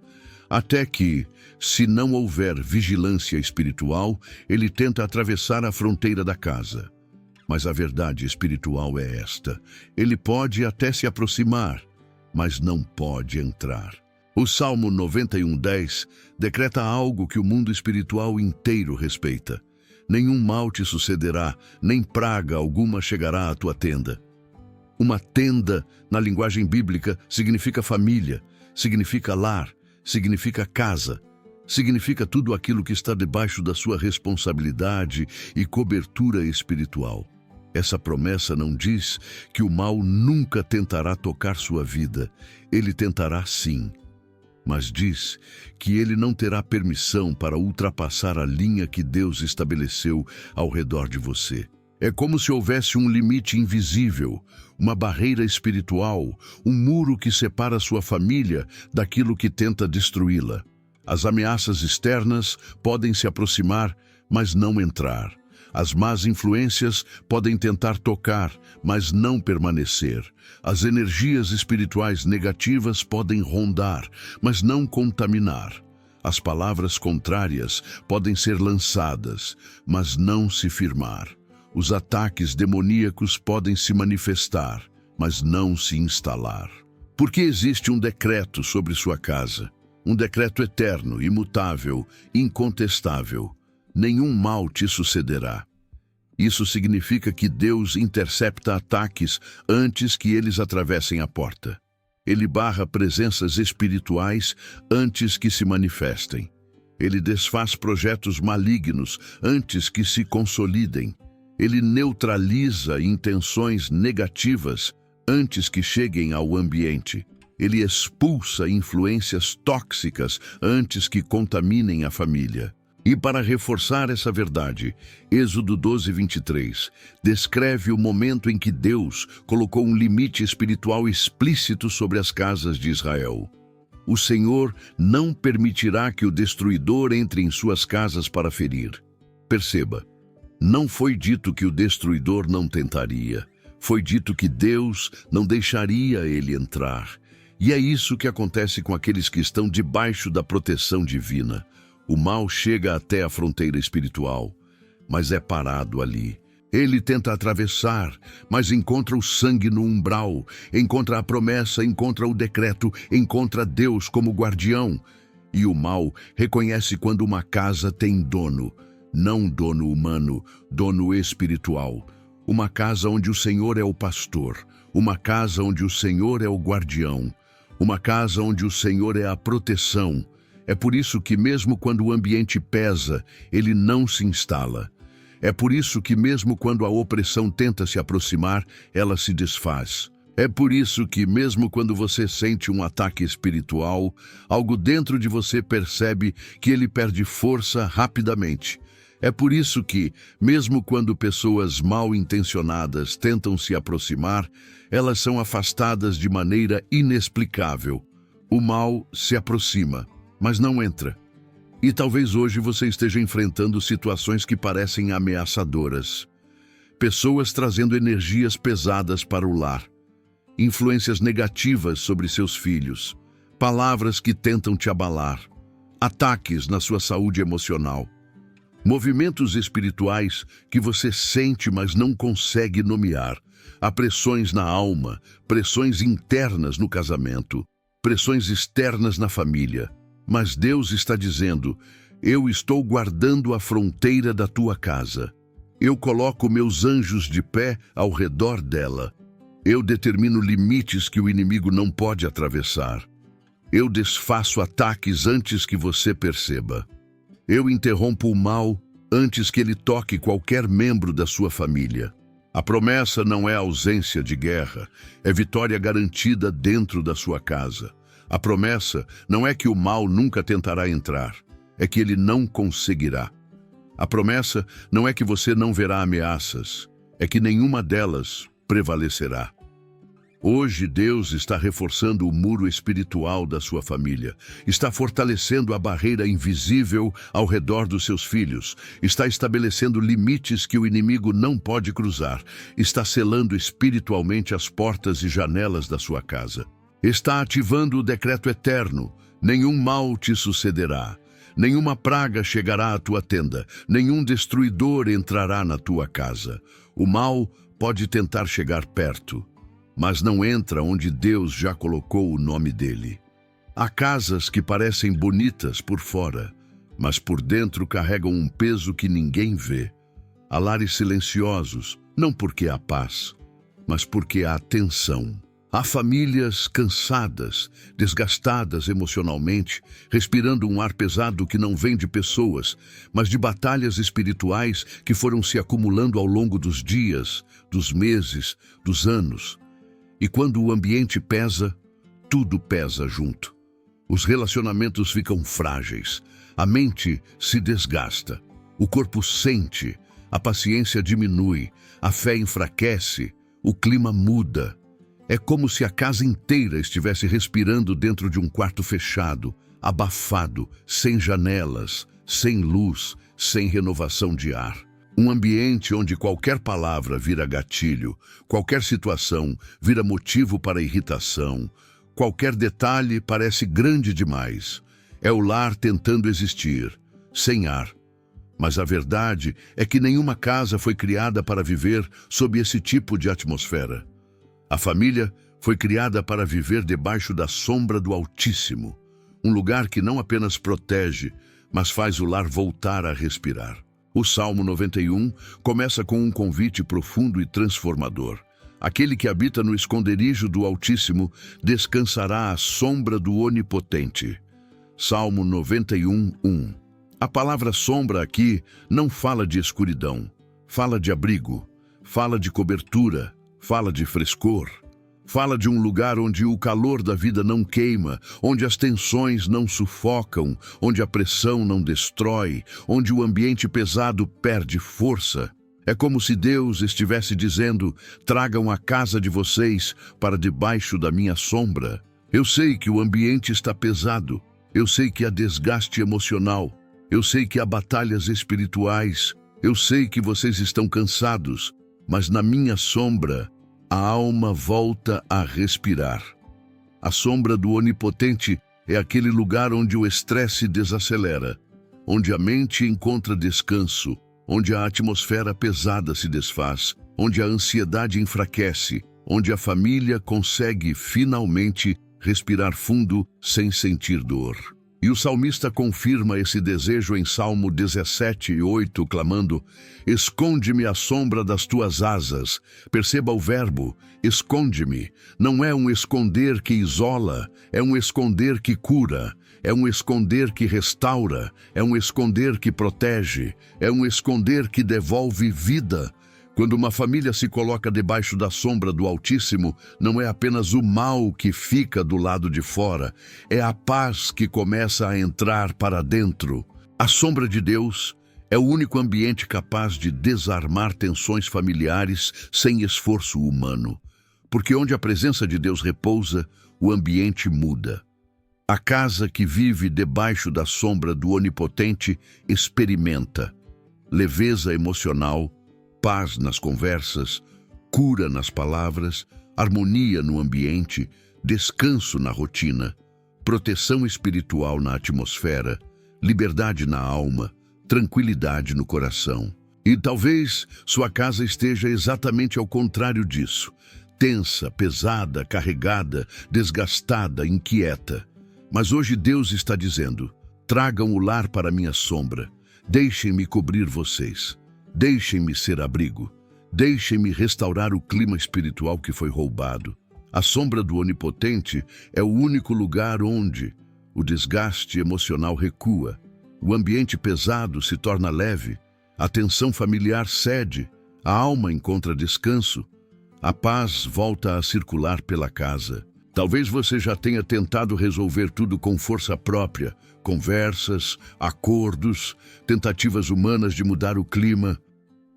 Até que, se não houver vigilância espiritual, ele tenta atravessar a fronteira da casa. Mas a verdade espiritual é esta: ele pode até se aproximar, mas não pode entrar. O Salmo 91:10 decreta algo que o mundo espiritual inteiro respeita. Nenhum mal te sucederá, nem praga alguma chegará à tua tenda. Uma tenda, na linguagem bíblica, significa família, significa lar, significa casa, significa tudo aquilo que está debaixo da sua responsabilidade e cobertura espiritual. Essa promessa não diz que o mal nunca tentará tocar sua vida. Ele tentará sim. Mas diz que ele não terá permissão para ultrapassar a linha que Deus estabeleceu ao redor de você. É como se houvesse um limite invisível, uma barreira espiritual, um muro que separa sua família daquilo que tenta destruí-la. As ameaças externas podem se aproximar, mas não entrar. As más influências podem tentar tocar, mas não permanecer. As energias espirituais negativas podem rondar, mas não contaminar. As palavras contrárias podem ser lançadas, mas não se firmar. Os ataques demoníacos podem se manifestar, mas não se instalar. Porque existe um decreto sobre sua casa, um decreto eterno, imutável, incontestável. Nenhum mal te sucederá. Isso significa que Deus intercepta ataques antes que eles atravessem a porta. Ele barra presenças espirituais antes que se manifestem. Ele desfaz projetos malignos antes que se consolidem. Ele neutraliza intenções negativas antes que cheguem ao ambiente. Ele expulsa influências tóxicas antes que contaminem a família. E para reforçar essa verdade, Êxodo 12:23 descreve o momento em que Deus colocou um limite espiritual explícito sobre as casas de Israel. O Senhor não permitirá que o destruidor entre em suas casas para ferir. Perceba, não foi dito que o destruidor não tentaria. Foi dito que Deus não deixaria ele entrar. E é isso que acontece com aqueles que estão debaixo da proteção divina. O mal chega até a fronteira espiritual, mas é parado ali. Ele tenta atravessar, mas encontra o sangue no umbral, encontra a promessa, encontra o decreto, encontra Deus como guardião. E o mal reconhece quando uma casa tem dono, não dono humano, dono espiritual. Uma casa onde o Senhor é o pastor, uma casa onde o Senhor é o guardião, uma casa onde o Senhor é a proteção. É por isso que mesmo quando o ambiente pesa, ele não se instala. É por isso que mesmo quando a opressão tenta se aproximar, ela se desfaz. É por isso que mesmo quando você sente um ataque espiritual, algo dentro de você percebe que ele perde força rapidamente. É por isso que, mesmo quando pessoas mal intencionadas tentam se aproximar, elas são afastadas de maneira inexplicável. O mal se aproxima, mas não entra. E talvez hoje você esteja enfrentando situações que parecem ameaçadoras. Pessoas trazendo energias pesadas para o lar. Influências negativas sobre seus filhos. Palavras que tentam te abalar. Ataques na sua saúde emocional. Movimentos espirituais que você sente, mas não consegue nomear. Há pressões na alma, pressões internas no casamento, pressões externas na família. Mas Deus está dizendo: eu estou guardando a fronteira da tua casa. Eu coloco meus anjos de pé ao redor dela. Eu determino limites que o inimigo não pode atravessar. Eu desfaço ataques antes que você perceba. Eu interrompo o mal antes que ele toque qualquer membro da sua família. A promessa não é ausência de guerra, é vitória garantida dentro da sua casa. A promessa não é que o mal nunca tentará entrar, é que ele não conseguirá. A promessa não é que você não verá ameaças, é que nenhuma delas prevalecerá. Hoje Deus está reforçando o muro espiritual da sua família, está fortalecendo a barreira invisível ao redor dos seus filhos, está estabelecendo limites que o inimigo não pode cruzar, está selando espiritualmente as portas e janelas da sua casa. Está ativando o decreto eterno: nenhum mal te sucederá, nenhuma praga chegará à tua tenda, nenhum destruidor entrará na tua casa. O mal pode tentar chegar perto, mas não entra onde Deus já colocou o nome dele. Há casas que parecem bonitas por fora, mas por dentro carregam um peso que ninguém vê. Há lares silenciosos, não porque há paz, mas porque há tensão. Há famílias cansadas, desgastadas emocionalmente, respirando um ar pesado que não vem de pessoas, mas de batalhas espirituais que foram se acumulando ao longo dos dias, dos meses, dos anos. E quando o ambiente pesa, tudo pesa junto. Os relacionamentos ficam frágeis, a mente se desgasta, o corpo sente, a paciência diminui, a fé enfraquece, o clima muda. É como se a casa inteira estivesse respirando dentro de um quarto fechado, abafado, sem janelas, sem luz, sem renovação de ar. Um ambiente onde qualquer palavra vira gatilho, qualquer situação vira motivo para irritação, qualquer detalhe parece grande demais. É o lar tentando existir, sem ar. Mas a verdade é que nenhuma casa foi criada para viver sob esse tipo de atmosfera. A família foi criada para viver debaixo da sombra do Altíssimo, um lugar que não apenas protege, mas faz o lar voltar a respirar. O Salmo 91 começa com um convite profundo e transformador. Aquele que habita no esconderijo do Altíssimo descansará à sombra do Onipotente. Salmo 91, 1. A palavra sombra aqui não fala de escuridão, fala de abrigo, fala de cobertura, fala de frescor. Fala de um lugar onde o calor da vida não queima, onde as tensões não sufocam, onde a pressão não destrói, onde o ambiente pesado perde força. É como se Deus estivesse dizendo: tragam a casa de vocês para debaixo da minha sombra. Eu sei que o ambiente está pesado, eu sei que há desgaste emocional, eu sei que há batalhas espirituais, eu sei que vocês estão cansados, mas na minha sombra, a alma volta a respirar. A sombra do Onipotente é aquele lugar onde o estresse desacelera, onde a mente encontra descanso, onde a atmosfera pesada se desfaz, onde a ansiedade enfraquece, onde a família consegue finalmente respirar fundo sem sentir dor. E o salmista confirma esse desejo em Salmo 17, 8, clamando: esconde-me à sombra das tuas asas. Perceba o verbo, esconde-me. Não é um esconder que isola, é um esconder que cura, é um esconder que restaura, é um esconder que protege, é um esconder que devolve vida. Quando uma família se coloca debaixo da sombra do Altíssimo, não é apenas o mal que fica do lado de fora, é a paz que começa a entrar para dentro. A sombra de Deus é o único ambiente capaz de desarmar tensões familiares sem esforço humano, porque onde a presença de Deus repousa, o ambiente muda. A casa que vive debaixo da sombra do Onipotente experimenta leveza emocional, paz nas conversas, cura nas palavras, harmonia no ambiente, descanso na rotina, proteção espiritual na atmosfera, liberdade na alma, tranquilidade no coração. E talvez sua casa esteja exatamente ao contrário disso, tensa, pesada, carregada, desgastada, inquieta. Mas hoje Deus está dizendo: tragam o lar para minha sombra, deixem-me cobrir vocês. Deixem-me ser abrigo, deixem-me restaurar o clima espiritual que foi roubado. A sombra do Onipotente é o único lugar onde o desgaste emocional recua, o ambiente pesado se torna leve, a tensão familiar cede, a alma encontra descanso, a paz volta a circular pela casa. Talvez você já tenha tentado resolver tudo com força própria, conversas, acordos, tentativas humanas de mudar o clima,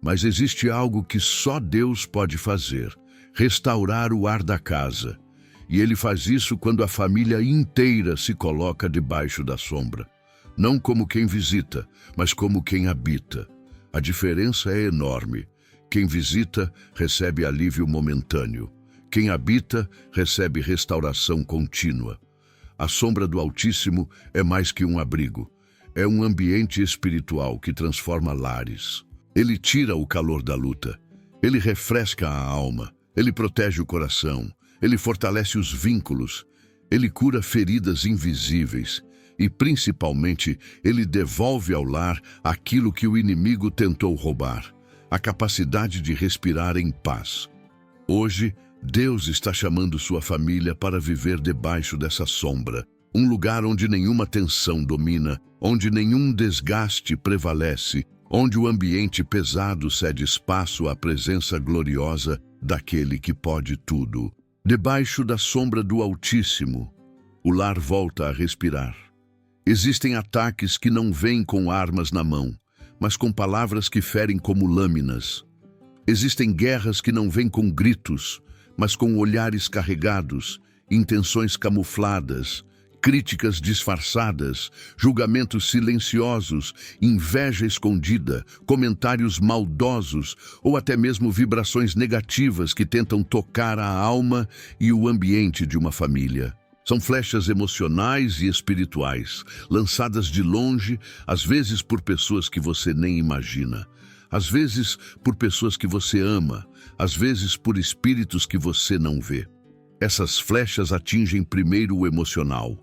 mas existe algo que só Deus pode fazer: restaurar o ar da casa. E ele faz isso quando a família inteira se coloca debaixo da sombra. Não como quem visita, mas como quem habita. A diferença é enorme. Quem visita recebe alívio momentâneo. Quem habita recebe restauração contínua. A sombra do Altíssimo é mais que um abrigo. É um ambiente espiritual que transforma lares. Ele tira o calor da luta. Ele refresca a alma. Ele protege o coração. Ele fortalece os vínculos. Ele cura feridas invisíveis. E, principalmente, ele devolve ao lar aquilo que o inimigo tentou roubar: a capacidade de respirar em paz. Hoje, Deus está chamando sua família para viver debaixo dessa sombra, um lugar onde nenhuma tensão domina, onde nenhum desgaste prevalece, onde o ambiente pesado cede espaço à presença gloriosa daquele que pode tudo. Debaixo da sombra do Altíssimo, o lar volta a respirar. Existem ataques que não vêm com armas na mão, mas com palavras que ferem como lâminas. Existem guerras que não vêm com gritos, mas com olhares carregados, intenções camufladas, críticas disfarçadas, julgamentos silenciosos, inveja escondida, comentários maldosos ou até mesmo vibrações negativas que tentam tocar a alma e o ambiente de uma família. São flechas emocionais e espirituais, lançadas de longe, às vezes por pessoas que você nem imagina, às vezes por pessoas que você ama, às vezes por espíritos que você não vê. Essas flechas atingem primeiro o emocional.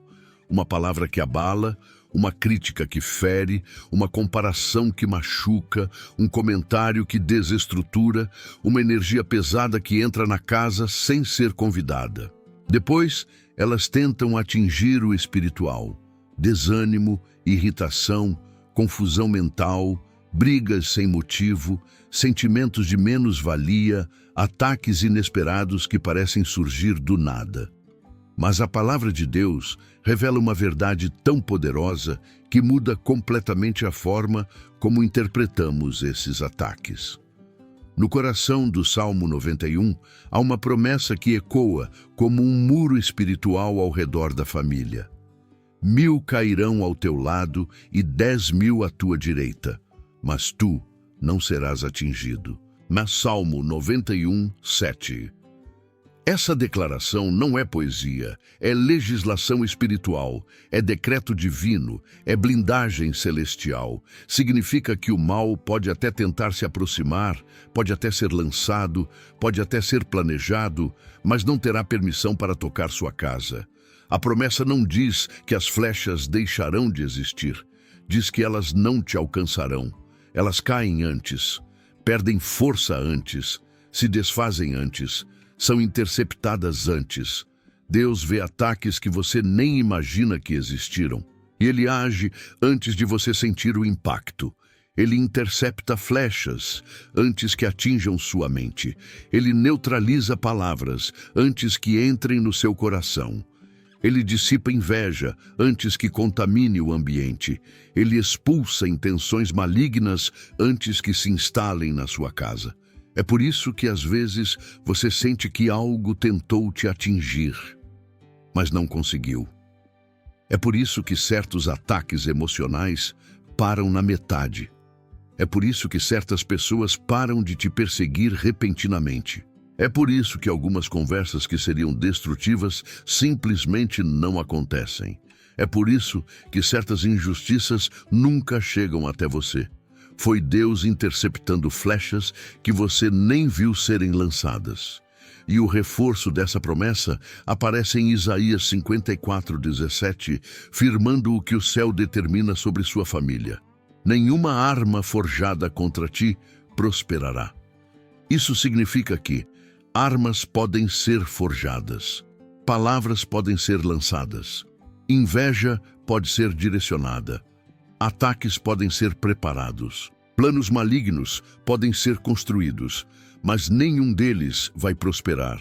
Uma palavra que abala, uma crítica que fere, uma comparação que machuca, um comentário que desestrutura, uma energia pesada que entra na casa sem ser convidada. Depois, elas tentam atingir o espiritual. Desânimo, irritação, confusão mental, brigas sem motivo, sentimentos de menos-valia, ataques inesperados que parecem surgir do nada. Mas a palavra de Deus revela uma verdade tão poderosa que muda completamente a forma como interpretamos esses ataques. No coração do Salmo 91, há uma promessa que ecoa como um muro espiritual ao redor da família. 1000 cairão ao teu lado e 10.000 à tua direita, mas tu não serás atingido. Mas Salmo 91, 7. Essa declaração não é poesia, é legislação espiritual, é decreto divino, é blindagem celestial. Significa que o mal pode até tentar se aproximar, pode até ser lançado, pode até ser planejado, mas não terá permissão para tocar sua casa. A promessa não diz que as flechas deixarão de existir, diz que elas não te alcançarão. Elas caem antes, perdem força antes, se desfazem antes, são interceptadas antes. Deus vê ataques que você nem imagina que existiram. E Ele age antes de você sentir o impacto. Ele intercepta flechas antes que atinjam sua mente. Ele neutraliza palavras antes que entrem no seu coração. Ele dissipa inveja antes que contamine o ambiente. Ele expulsa intenções malignas antes que se instalem na sua casa. É por isso que às vezes você sente que algo tentou te atingir, mas não conseguiu. É por isso que certos ataques emocionais param na metade. É por isso que certas pessoas param de te perseguir repentinamente. É por isso que algumas conversas que seriam destrutivas simplesmente não acontecem. É por isso que certas injustiças nunca chegam até você. Foi Deus interceptando flechas que você nem viu serem lançadas. E o reforço dessa promessa aparece em Isaías 54:17, firmando o que o céu determina sobre sua família. Nenhuma arma forjada contra ti prosperará. Isso significa que armas podem ser forjadas, palavras podem ser lançadas, inveja pode ser direcionada, ataques podem ser preparados, planos malignos podem ser construídos, mas nenhum deles vai prosperar.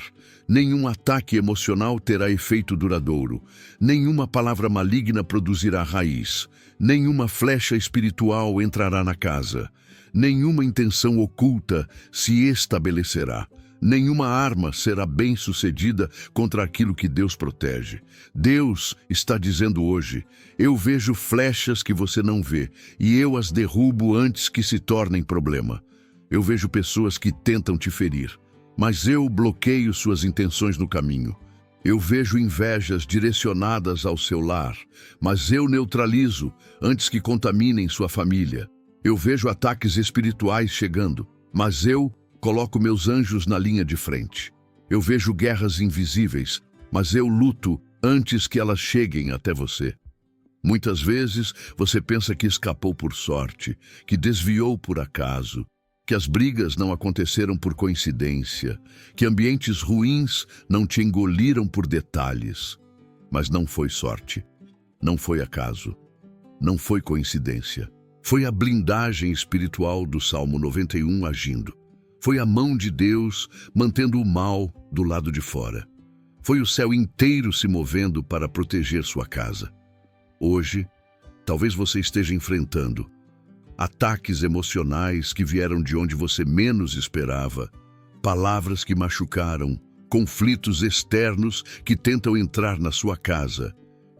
Nenhum ataque emocional terá efeito duradouro. Nenhuma palavra maligna produzirá raiz. Nenhuma flecha espiritual entrará na casa. Nenhuma intenção oculta se estabelecerá. Nenhuma arma será bem-sucedida contra aquilo que Deus protege. Deus está dizendo hoje: eu vejo flechas que você não vê, e eu as derrubo antes que se tornem problema. Eu vejo pessoas que tentam te ferir, mas eu bloqueio suas intenções no caminho. Eu vejo invejas direcionadas ao seu lar, mas eu neutralizo antes que contaminem sua família. Eu vejo ataques espirituais chegando, mas eu coloco meus anjos na linha de frente. Eu vejo guerras invisíveis, mas eu luto antes que elas cheguem até você. Muitas vezes você pensa que escapou por sorte, que desviou por acaso, que as brigas não aconteceram por coincidência, que ambientes ruins não te engoliram por detalhes. Mas não foi sorte, não foi acaso, não foi coincidência. Foi a blindagem espiritual do Salmo 91 agindo. Foi a mão de Deus mantendo o mal do lado de fora. Foi o céu inteiro se movendo para proteger sua casa. Hoje, talvez você esteja enfrentando ataques emocionais que vieram de onde você menos esperava, palavras que machucaram, conflitos externos que tentam entrar na sua casa,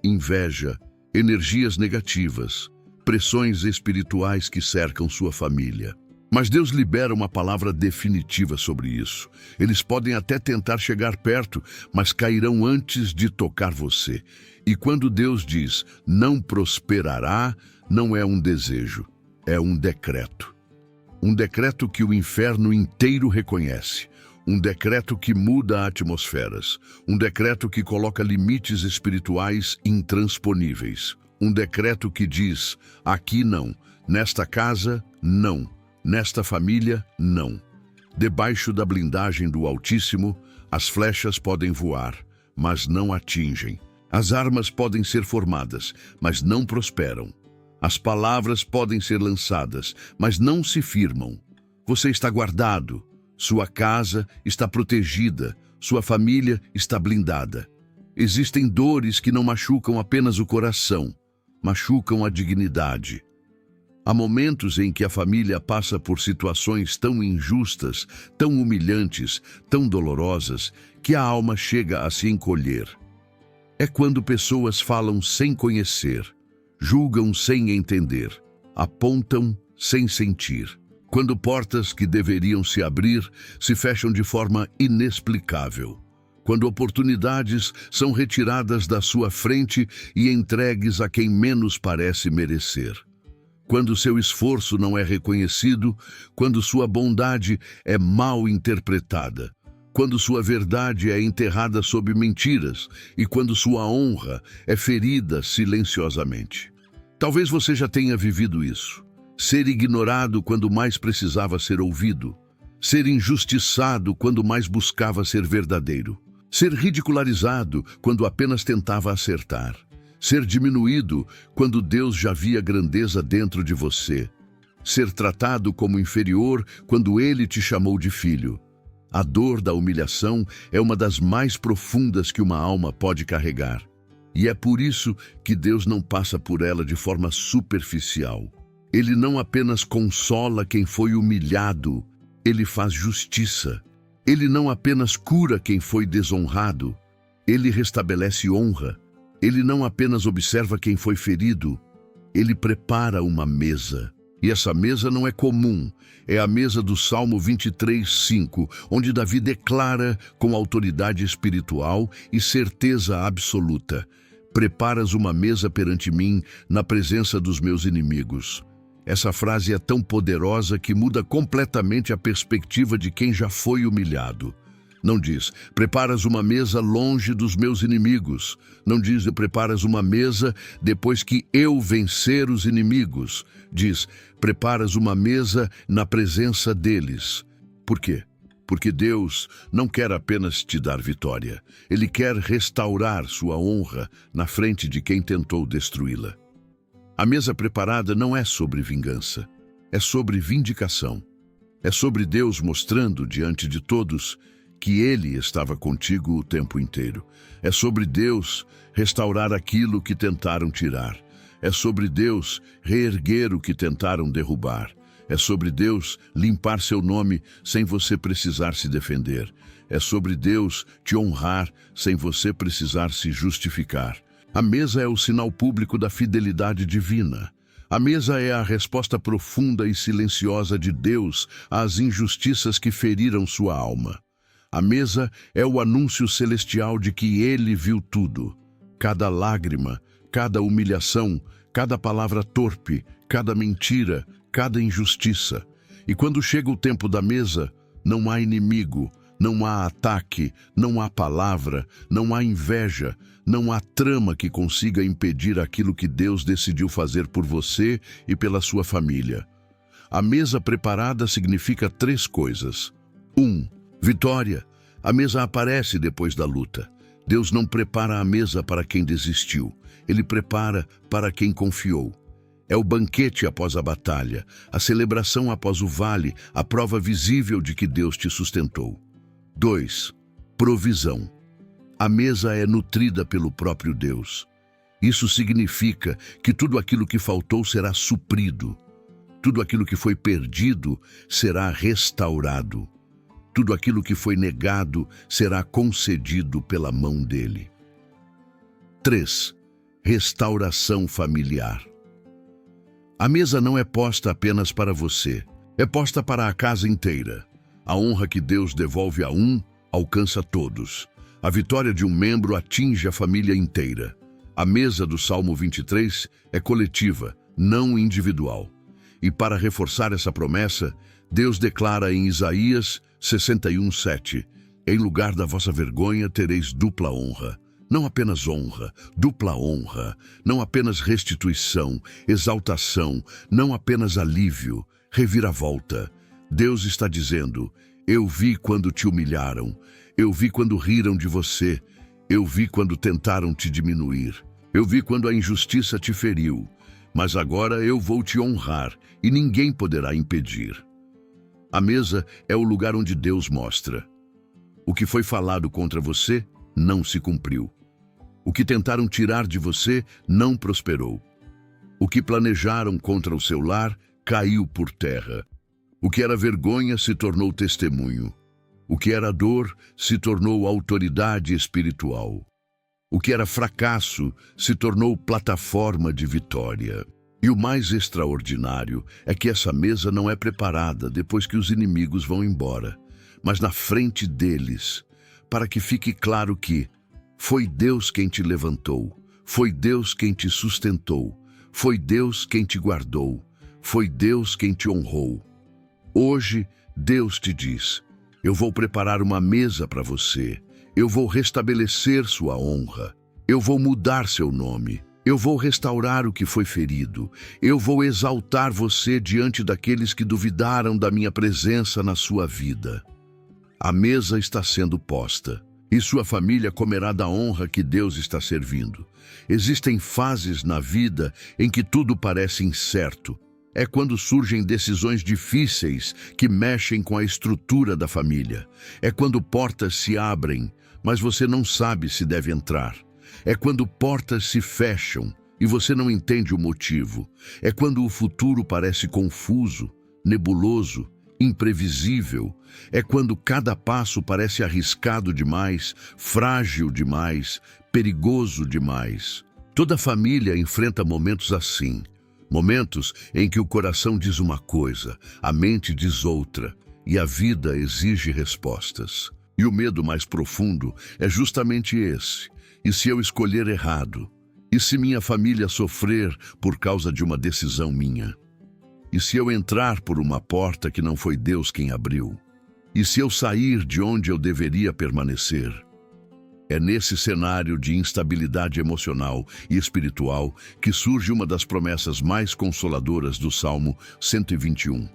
inveja, energias negativas, pressões espirituais que cercam sua família. Mas Deus libera uma palavra definitiva sobre isso. Eles podem até tentar chegar perto, mas cairão antes de tocar você. E quando Deus diz, não prosperará, não é um desejo, é um decreto. Um decreto que o inferno inteiro reconhece. Um decreto que muda atmosferas. Um decreto que coloca limites espirituais intransponíveis. Um decreto que diz, aqui não, nesta casa, não. Nesta família, não. Debaixo da blindagem do Altíssimo, as flechas podem voar, mas não atingem. As armas podem ser formadas, mas não prosperam. As palavras podem ser lançadas, mas não se firmam. Você está guardado, sua casa está protegida, sua família está blindada. Existem dores que não machucam apenas o coração, machucam a dignidade. Há momentos em que a família passa por situações tão injustas, tão humilhantes, tão dolorosas, que a alma chega a se encolher. É quando pessoas falam sem conhecer, julgam sem entender, apontam sem sentir. Quando portas que deveriam se abrir se fecham de forma inexplicável. Quando oportunidades são retiradas da sua frente e entregues a quem menos parece merecer. Quando seu esforço não é reconhecido, quando sua bondade é mal interpretada, quando sua verdade é enterrada sob mentiras e quando sua honra é ferida silenciosamente. Talvez você já tenha vivido isso. Ser ignorado quando mais precisava ser ouvido. Ser injustiçado quando mais buscava ser verdadeiro. Ser ridicularizado quando apenas tentava acertar. Ser diminuído quando Deus já via grandeza dentro de você. Ser tratado como inferior quando Ele te chamou de filho. A dor da humilhação é uma das mais profundas que uma alma pode carregar. E é por isso que Deus não passa por ela de forma superficial. Ele não apenas consola quem foi humilhado, Ele faz justiça. Ele não apenas cura quem foi desonrado, Ele restabelece honra. Ele não apenas observa quem foi ferido, Ele prepara uma mesa. E essa mesa não é comum, é a mesa do Salmo 23:5, onde Davi declara com autoridade espiritual e certeza absoluta: preparas uma mesa perante mim na presença dos meus inimigos. Essa frase é tão poderosa que muda completamente a perspectiva de quem já foi humilhado. Não diz, preparas uma mesa longe dos meus inimigos. Não diz, preparas uma mesa depois que eu vencer os inimigos. Diz, preparas uma mesa na presença deles. Por quê? Porque Deus não quer apenas te dar vitória. Ele quer restaurar sua honra na frente de quem tentou destruí-la. A mesa preparada não é sobre vingança, é sobre vindicação. É sobre Deus mostrando diante de todos que Ele estava contigo o tempo inteiro. É sobre Deus restaurar aquilo que tentaram tirar. É sobre Deus reerguer o que tentaram derrubar. É sobre Deus limpar seu nome sem você precisar se defender. É sobre Deus te honrar sem você precisar se justificar. A mesa é o sinal público da fidelidade divina. A mesa é a resposta profunda e silenciosa de Deus às injustiças que feriram sua alma. A mesa é o anúncio celestial de que Ele viu tudo. Cada lágrima, cada humilhação, cada palavra torpe, cada mentira, cada injustiça. E quando chega o tempo da mesa, não há inimigo, não há ataque, não há palavra, não há inveja, não há trama que consiga impedir aquilo que Deus decidiu fazer por você e pela sua família. A mesa preparada significa 3 coisas. 1. Vitória. A mesa aparece depois da luta. Deus não prepara a mesa para quem desistiu. Ele prepara para quem confiou. É o banquete após a batalha, a celebração após o vale, a prova visível de que Deus te sustentou. 2. Provisão. A mesa é nutrida pelo próprio Deus. Isso significa que tudo aquilo que faltou será suprido. Tudo aquilo que foi perdido será restaurado. Tudo aquilo que foi negado será concedido pela mão dele. 3. Restauração familiar. A mesa não é posta apenas para você, é posta para a casa inteira. A honra que Deus devolve a um alcança todos. A vitória de um membro atinge a família inteira. A mesa do Salmo 23 é coletiva, não individual. E para reforçar essa promessa, Deus declara em Isaías 61:7: em lugar da vossa vergonha tereis dupla honra. Não apenas honra, dupla honra. Não apenas restituição, exaltação. Não apenas alívio, reviravolta. Deus está dizendo: eu vi quando te humilharam. Eu vi quando riram de você. Eu vi quando tentaram te diminuir. Eu vi quando a injustiça te feriu. Mas agora eu vou te honrar e ninguém poderá impedir. A mesa é o lugar onde Deus mostra: o que foi falado contra você não se cumpriu. O que tentaram tirar de você não prosperou. O que planejaram contra o seu lar caiu por terra. O que era vergonha se tornou testemunho. O que era dor se tornou autoridade espiritual. O que era fracasso se tornou plataforma de vitória. E o mais extraordinário é que essa mesa não é preparada depois que os inimigos vão embora, mas na frente deles, para que fique claro que foi Deus quem te levantou, foi Deus quem te sustentou, foi Deus quem te guardou, foi Deus quem te honrou. Hoje, Deus te diz: eu vou preparar uma mesa para você, eu vou restabelecer sua honra, eu vou mudar seu nome, eu vou restaurar o que foi ferido, eu vou exaltar você diante daqueles que duvidaram da minha presença na sua vida. A mesa está sendo posta. E sua família comerá da honra que Deus está servindo. Existem fases na vida em que tudo parece incerto. É quando surgem decisões difíceis que mexem com a estrutura da família. É quando portas se abrem, mas você não sabe se deve entrar. É quando portas se fecham e você não entende o motivo. É quando o futuro parece confuso, nebuloso, imprevisível. É quando cada passo parece arriscado demais, frágil demais, perigoso demais. Toda família enfrenta momentos assim. Momentos em que o coração diz uma coisa, a mente diz outra, e a vida exige respostas. E o medo mais profundo é justamente esse. E se eu escolher errado? E se minha família sofrer por causa de uma decisão minha? E se eu entrar por uma porta que não foi Deus quem abriu? E se eu sair de onde eu deveria permanecer? É nesse cenário de instabilidade emocional e espiritual que surge uma das promessas mais consoladoras do Salmo 121.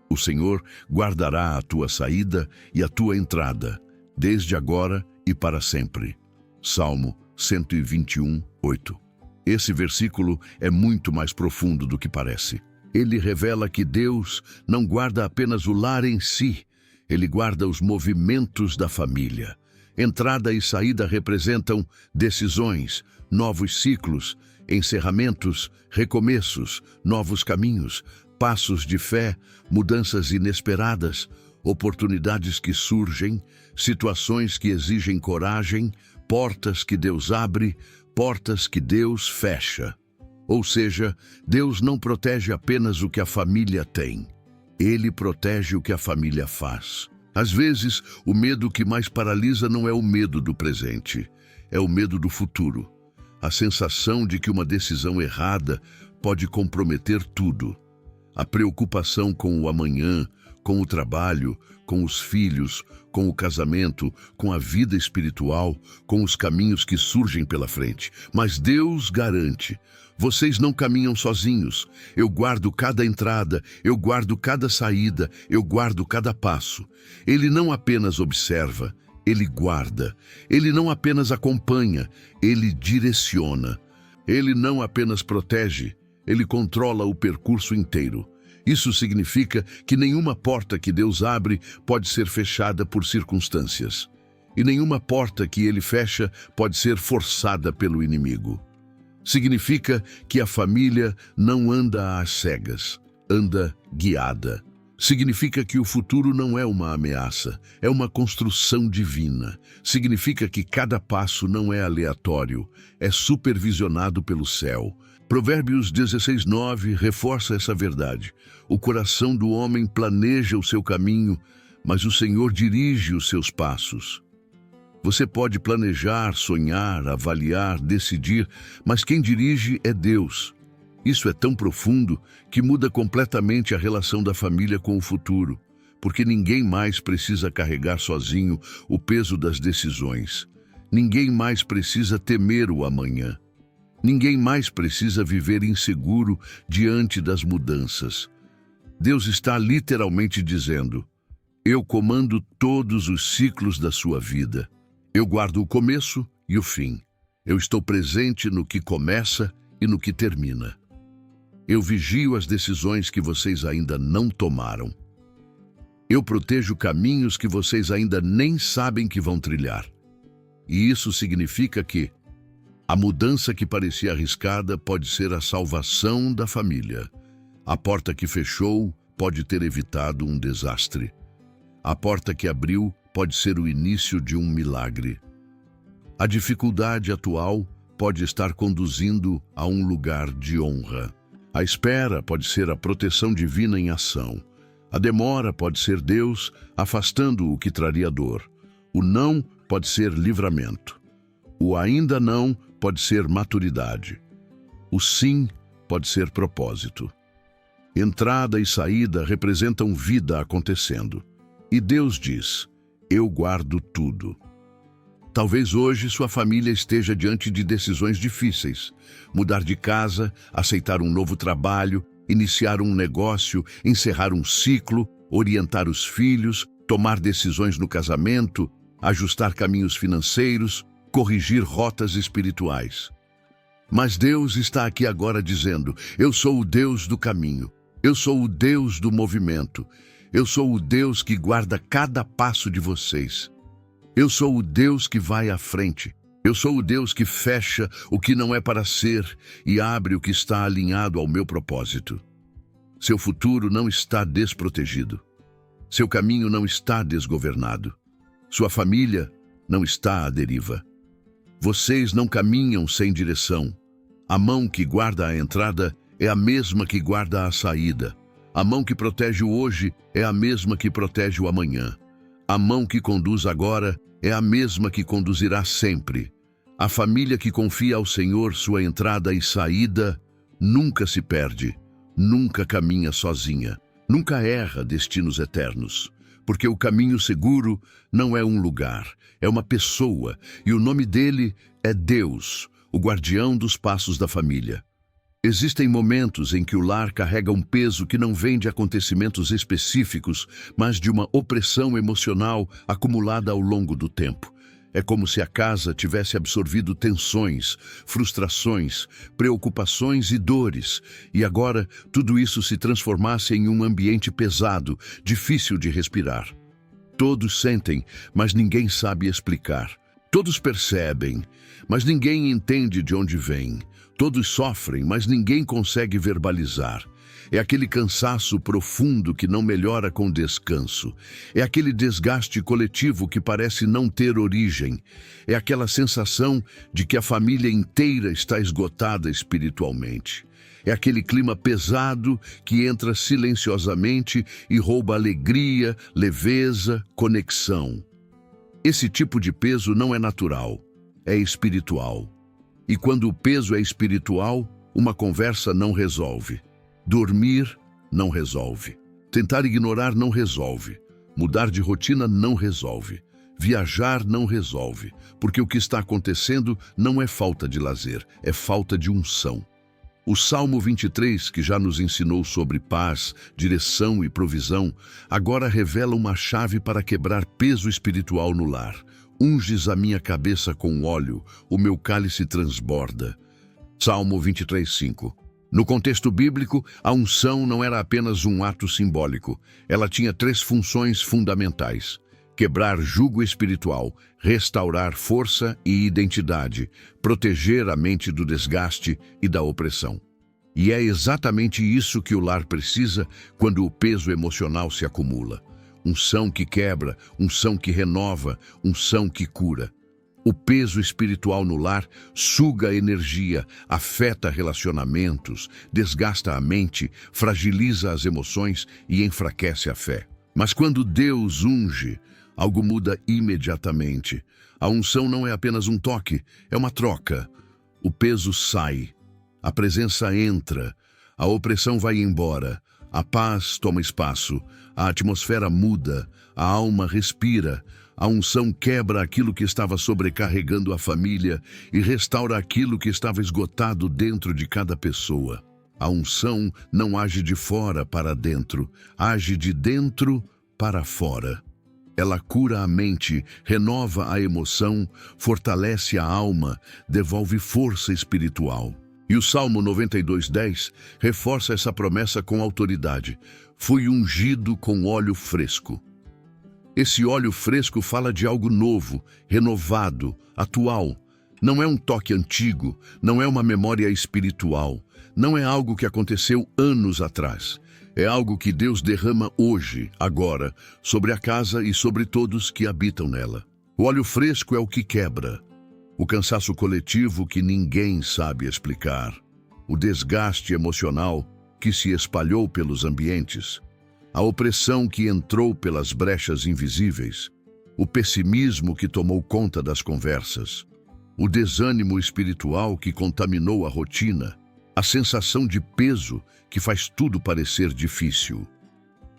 O Senhor guardará a tua saída e a tua entrada, desde agora e para sempre. Salmo 121, 8. Esse versículo é muito mais profundo do que parece. Ele revela que Deus não guarda apenas o lar em si, Ele guarda os movimentos da família. Entrada e saída representam decisões, novos ciclos, encerramentos, recomeços, novos caminhos. passos de fé, mudanças inesperadas, oportunidades que surgem, situações que exigem coragem, portas que Deus abre, portas que Deus fecha. Ou seja, Deus não protege apenas o que a família tem. Ele protege o que a família faz. Às vezes, o medo que mais paralisa não é o medo do presente, é o medo do futuro. A sensação de que uma decisão errada pode comprometer tudo. A preocupação com o amanhã, com o trabalho, com os filhos, com o casamento, com a vida espiritual, com os caminhos que surgem pela frente. Mas Deus garante: vocês não caminham sozinhos. Eu guardo cada entrada, eu guardo cada saída, eu guardo cada passo. Ele não apenas observa, ele guarda. Ele não apenas acompanha, ele direciona. Ele não apenas protege, ele controla o percurso inteiro. Isso significa que nenhuma porta que Deus abre pode ser fechada por circunstâncias. E nenhuma porta que ele fecha pode ser forçada pelo inimigo. Significa que a família não anda às cegas, anda guiada. Significa que o futuro não é uma ameaça, é uma construção divina. Significa que cada passo não é aleatório, é supervisionado pelo céu. Provérbios 16:9 reforça essa verdade. O coração do homem planeja o seu caminho, mas o Senhor dirige os seus passos. Você pode planejar, sonhar, avaliar, decidir, mas quem dirige é Deus. Isso é tão profundo que muda completamente a relação da família com o futuro, porque ninguém mais precisa carregar sozinho o peso das decisões. Ninguém mais precisa temer o amanhã. Ninguém mais precisa viver inseguro diante das mudanças. Deus está literalmente dizendo: eu comando todos os ciclos da sua vida. Eu guardo o começo e o fim. Eu estou presente no que começa e no que termina. Eu vigio as decisões que vocês ainda não tomaram. Eu protejo caminhos que vocês ainda nem sabem que vão trilhar. E isso significa que a mudança que parecia arriscada pode ser a salvação da família. A porta que fechou pode ter evitado um desastre. A porta que abriu pode ser o início de um milagre. A dificuldade atual pode estar conduzindo a um lugar de honra. A espera pode ser a proteção divina em ação. A demora pode ser Deus afastando o que traria dor. O não pode ser livramento. O ainda não pode ser maturidade. O sim pode ser propósito. Entrada e saída representam vida acontecendo. E Deus diz: eu guardo tudo. Talvez hoje sua família esteja diante de decisões difíceis. Mudar de casa, aceitar um novo trabalho, iniciar um negócio, encerrar um ciclo, orientar os filhos, tomar decisões no casamento, ajustar caminhos financeiros, corrigir rotas espirituais. Mas Deus está aqui agora dizendo: eu sou o Deus do caminho, eu sou o Deus do movimento, eu sou o Deus que guarda cada passo de vocês. Eu sou o Deus que vai à frente. Eu sou o Deus que fecha o que não é para ser e abre o que está alinhado ao meu propósito. Seu futuro não está desprotegido. Seu caminho não está desgovernado. Sua família não está à deriva. Vocês não caminham sem direção. A mão que guarda a entrada é a mesma que guarda a saída. A mão que protege o hoje é a mesma que protege o amanhã. A mão que conduz agora é a mesma que conduzirá sempre. A família que confia ao Senhor sua entrada e saída nunca se perde, nunca caminha sozinha, nunca erra destinos eternos. Porque o caminho seguro não é um lugar, é uma pessoa, e o nome dele é Deus, o guardião dos passos da família. Existem momentos em que o lar carrega um peso que não vem de acontecimentos específicos, mas de uma opressão emocional acumulada ao longo do tempo. É como se a casa tivesse absorvido tensões, frustrações, preocupações e dores, e agora tudo isso se transformasse em um ambiente pesado, difícil de respirar. Todos sentem, mas ninguém sabe explicar. Todos percebem, mas ninguém entende de onde vem. Todos sofrem, mas ninguém consegue verbalizar. É aquele cansaço profundo que não melhora com descanso. É aquele desgaste coletivo que parece não ter origem. É aquela sensação de que a família inteira está esgotada espiritualmente. É aquele clima pesado que entra silenciosamente e rouba alegria, leveza, conexão. Esse tipo de peso não é natural, é espiritual. E quando o peso é espiritual, uma conversa não resolve. Dormir não resolve. Tentar ignorar não resolve. Mudar de rotina não resolve. Viajar não resolve, porque o que está acontecendo não é falta de lazer, é falta de unção. O Salmo 23, que já nos ensinou sobre paz, direção e provisão, agora revela uma chave para quebrar peso espiritual no lar. Unges a minha cabeça com óleo, o meu cálice transborda. Salmo 23:5. No contexto bíblico, a unção não era apenas um ato simbólico. Ela tinha 3 funções fundamentais: quebrar jugo espiritual, restaurar força e identidade, proteger a mente do desgaste e da opressão. E é exatamente isso que o lar precisa quando o peso emocional se acumula. Unção que quebra, unção que renova, unção que cura. O peso espiritual no lar suga energia, afeta relacionamentos, desgasta a mente, fragiliza as emoções e enfraquece a fé. Mas quando Deus unge, algo muda imediatamente. A unção não é apenas um toque, é uma troca. O peso sai, a presença entra, a opressão vai embora, a paz toma espaço, a atmosfera muda, a alma respira, a unção quebra aquilo que estava sobrecarregando a família e restaura aquilo que estava esgotado dentro de cada pessoa. A unção não age de fora para dentro, age de dentro para fora. Ela cura a mente, renova a emoção, fortalece a alma, devolve força espiritual. E o Salmo 92:10 reforça essa promessa com autoridade. Fui ungido com óleo fresco. Esse óleo fresco fala de algo novo, renovado, atual. Não é um toque antigo, não é uma memória espiritual, não é algo que aconteceu anos atrás. É algo que Deus derrama hoje, agora, sobre a casa e sobre todos que habitam nela. O óleo fresco é o que quebra. O cansaço coletivo que ninguém sabe explicar. O desgaste emocional que se espalhou pelos ambientes. A opressão que entrou pelas brechas invisíveis. O pessimismo que tomou conta das conversas. O desânimo espiritual que contaminou a rotina. A sensação de peso que faz tudo parecer difícil.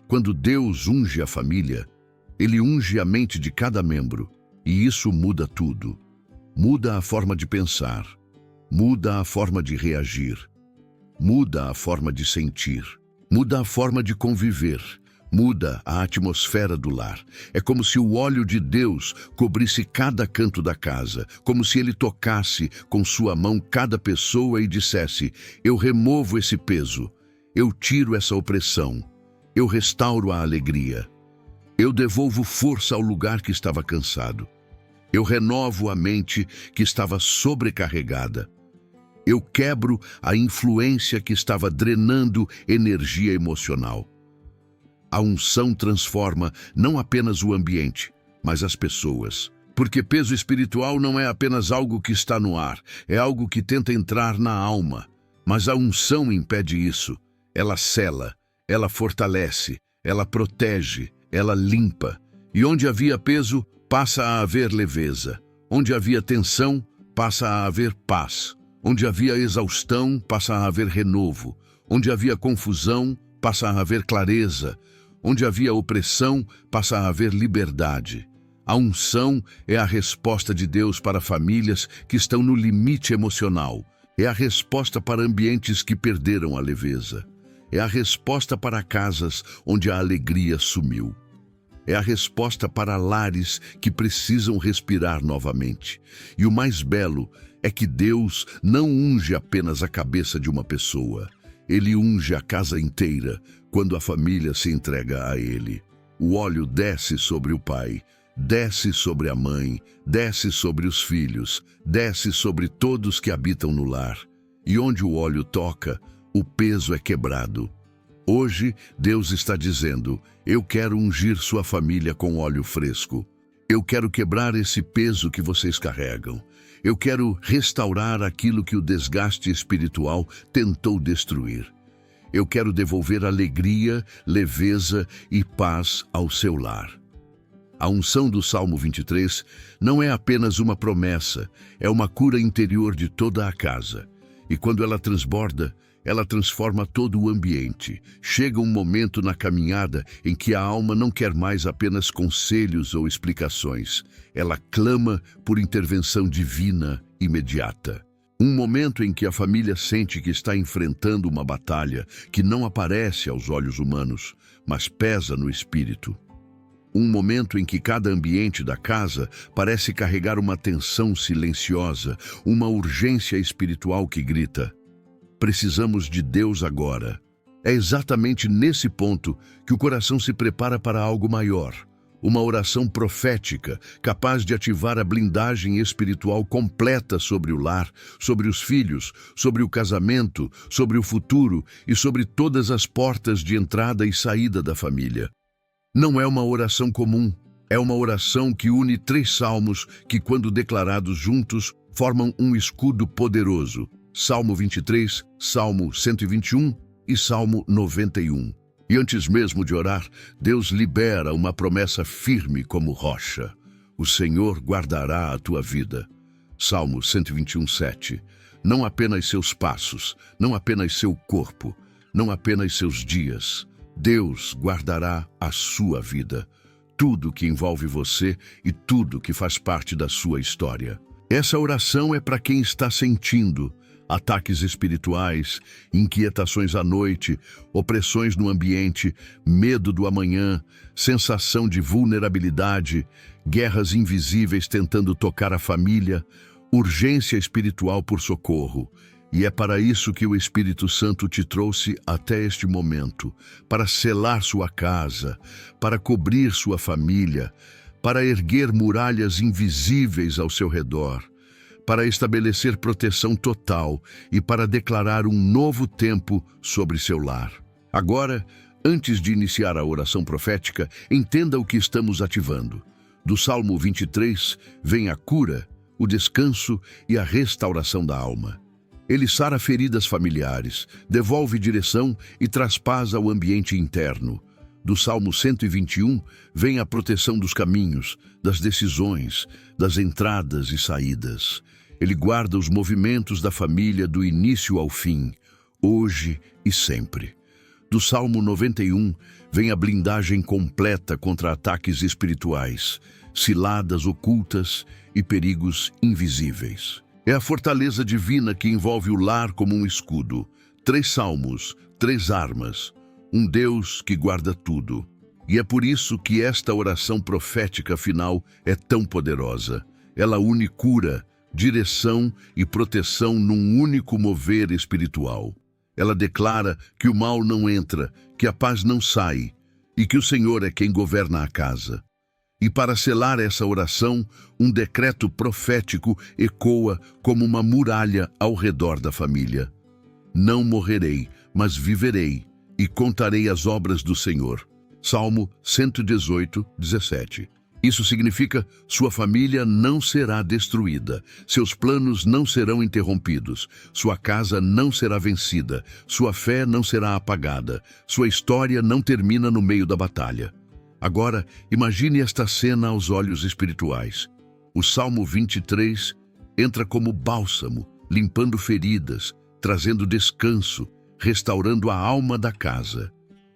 Quando Deus unge a família, Ele unge a mente de cada membro, e isso muda tudo. Muda a forma de pensar, muda a forma de reagir, muda a forma de sentir, muda a forma de conviver, muda a atmosfera do lar. É como se o óleo de Deus cobrisse cada canto da casa, como se Ele tocasse com sua mão cada pessoa e dissesse: eu removo esse peso, eu tiro essa opressão, eu restauro a alegria, eu devolvo força ao lugar que estava cansado, eu renovo a mente que estava sobrecarregada, eu quebro a influência que estava drenando energia emocional. A unção transforma não apenas o ambiente, mas as pessoas. Porque peso espiritual não é apenas algo que está no ar, é algo que tenta entrar na alma. Mas a unção impede isso. Ela sela, ela fortalece, ela protege, ela limpa. E onde havia peso, passa a haver leveza. Onde havia tensão, passa a haver paz. Onde havia exaustão, passa a haver renovo. Onde havia confusão, passa a haver clareza. Onde havia opressão, passa a haver liberdade. A unção é a resposta de Deus para famílias que estão no limite emocional. É a resposta para ambientes que perderam a leveza. É a resposta para casas onde a alegria sumiu. É a resposta para lares que precisam respirar novamente. E o mais belo é que Deus não unge apenas a cabeça de uma pessoa. Ele unge a casa inteira quando a família se entrega a Ele. O óleo desce sobre o pai, desce sobre a mãe, desce sobre os filhos, desce sobre todos que habitam no lar. E onde o óleo toca, o peso é quebrado, Hoje, Deus está dizendo: eu quero ungir sua família com óleo fresco. Eu quero quebrar esse peso que vocês carregam. Eu quero restaurar aquilo que o desgaste espiritual tentou destruir. Eu quero devolver alegria, leveza e paz ao seu lar. A unção do Salmo 23 não é apenas uma promessa, é uma cura interior de toda a casa. E quando ela transborda, ela transforma todo o ambiente. Chega um momento na caminhada em que a alma não quer mais apenas conselhos ou explicações. Ela clama por intervenção divina imediata. Um momento em que a família sente que está enfrentando uma batalha que não aparece aos olhos humanos, mas pesa no espírito. Um momento em que cada ambiente da casa parece carregar uma tensão silenciosa, uma urgência espiritual que grita: precisamos de Deus agora. É exatamente nesse ponto que o coração se prepara para algo maior. Uma oração profética, capaz de ativar a blindagem espiritual completa sobre o lar, sobre os filhos, sobre o casamento, sobre o futuro e sobre todas as portas de entrada e saída da família. Não é uma oração comum, é uma oração que une 3 salmos que, quando declarados juntos, formam um escudo poderoso. Salmo 23, Salmo 121 e Salmo 91. E antes mesmo de orar, Deus libera uma promessa firme como rocha: o Senhor guardará a tua vida. Salmo 121, 7. Não apenas seus passos, não apenas seu corpo, não apenas seus dias. Deus guardará a sua vida, tudo que envolve você e tudo que faz parte da sua história. Essa oração é para quem está sentindo ataques espirituais, inquietações à noite, opressões no ambiente, medo do amanhã, sensação de vulnerabilidade, guerras invisíveis tentando tocar a família, urgência espiritual por socorro. E é para isso que o Espírito Santo te trouxe até este momento, para selar sua casa, para cobrir sua família, para erguer muralhas invisíveis ao seu redor, para estabelecer proteção total e para declarar um novo tempo sobre seu lar. Agora, antes de iniciar a oração profética, entenda o que estamos ativando. Do Salmo 23 vem a cura, o descanso e a restauração da alma. Ele sara feridas familiares, devolve direção e traz paz ao ambiente interno. Do Salmo 121 vem a proteção dos caminhos, das decisões, das entradas e saídas. Ele guarda os movimentos da família do início ao fim, hoje e sempre. Do Salmo 91 vem a blindagem completa contra ataques espirituais, ciladas ocultas e perigos invisíveis. É a fortaleza divina que envolve o lar como um escudo. 3 salmos, 3 armas, um Deus que guarda tudo. E é por isso que esta oração profética final é tão poderosa. Ela une cura, direção e proteção num único mover espiritual. Ela declara que o mal não entra, que a paz não sai e que o Senhor é quem governa a casa. E para selar essa oração, um decreto profético ecoa como uma muralha ao redor da família. Não morrerei, mas viverei e contarei as obras do Senhor. Salmo 118, 17. Isso significa: sua família não será destruída, seus planos não serão interrompidos, sua casa não será vencida, sua fé não será apagada, sua história não termina no meio da batalha. Agora, imagine esta cena aos olhos espirituais. O Salmo 23 entra como bálsamo, limpando feridas, trazendo descanso, restaurando a alma da casa.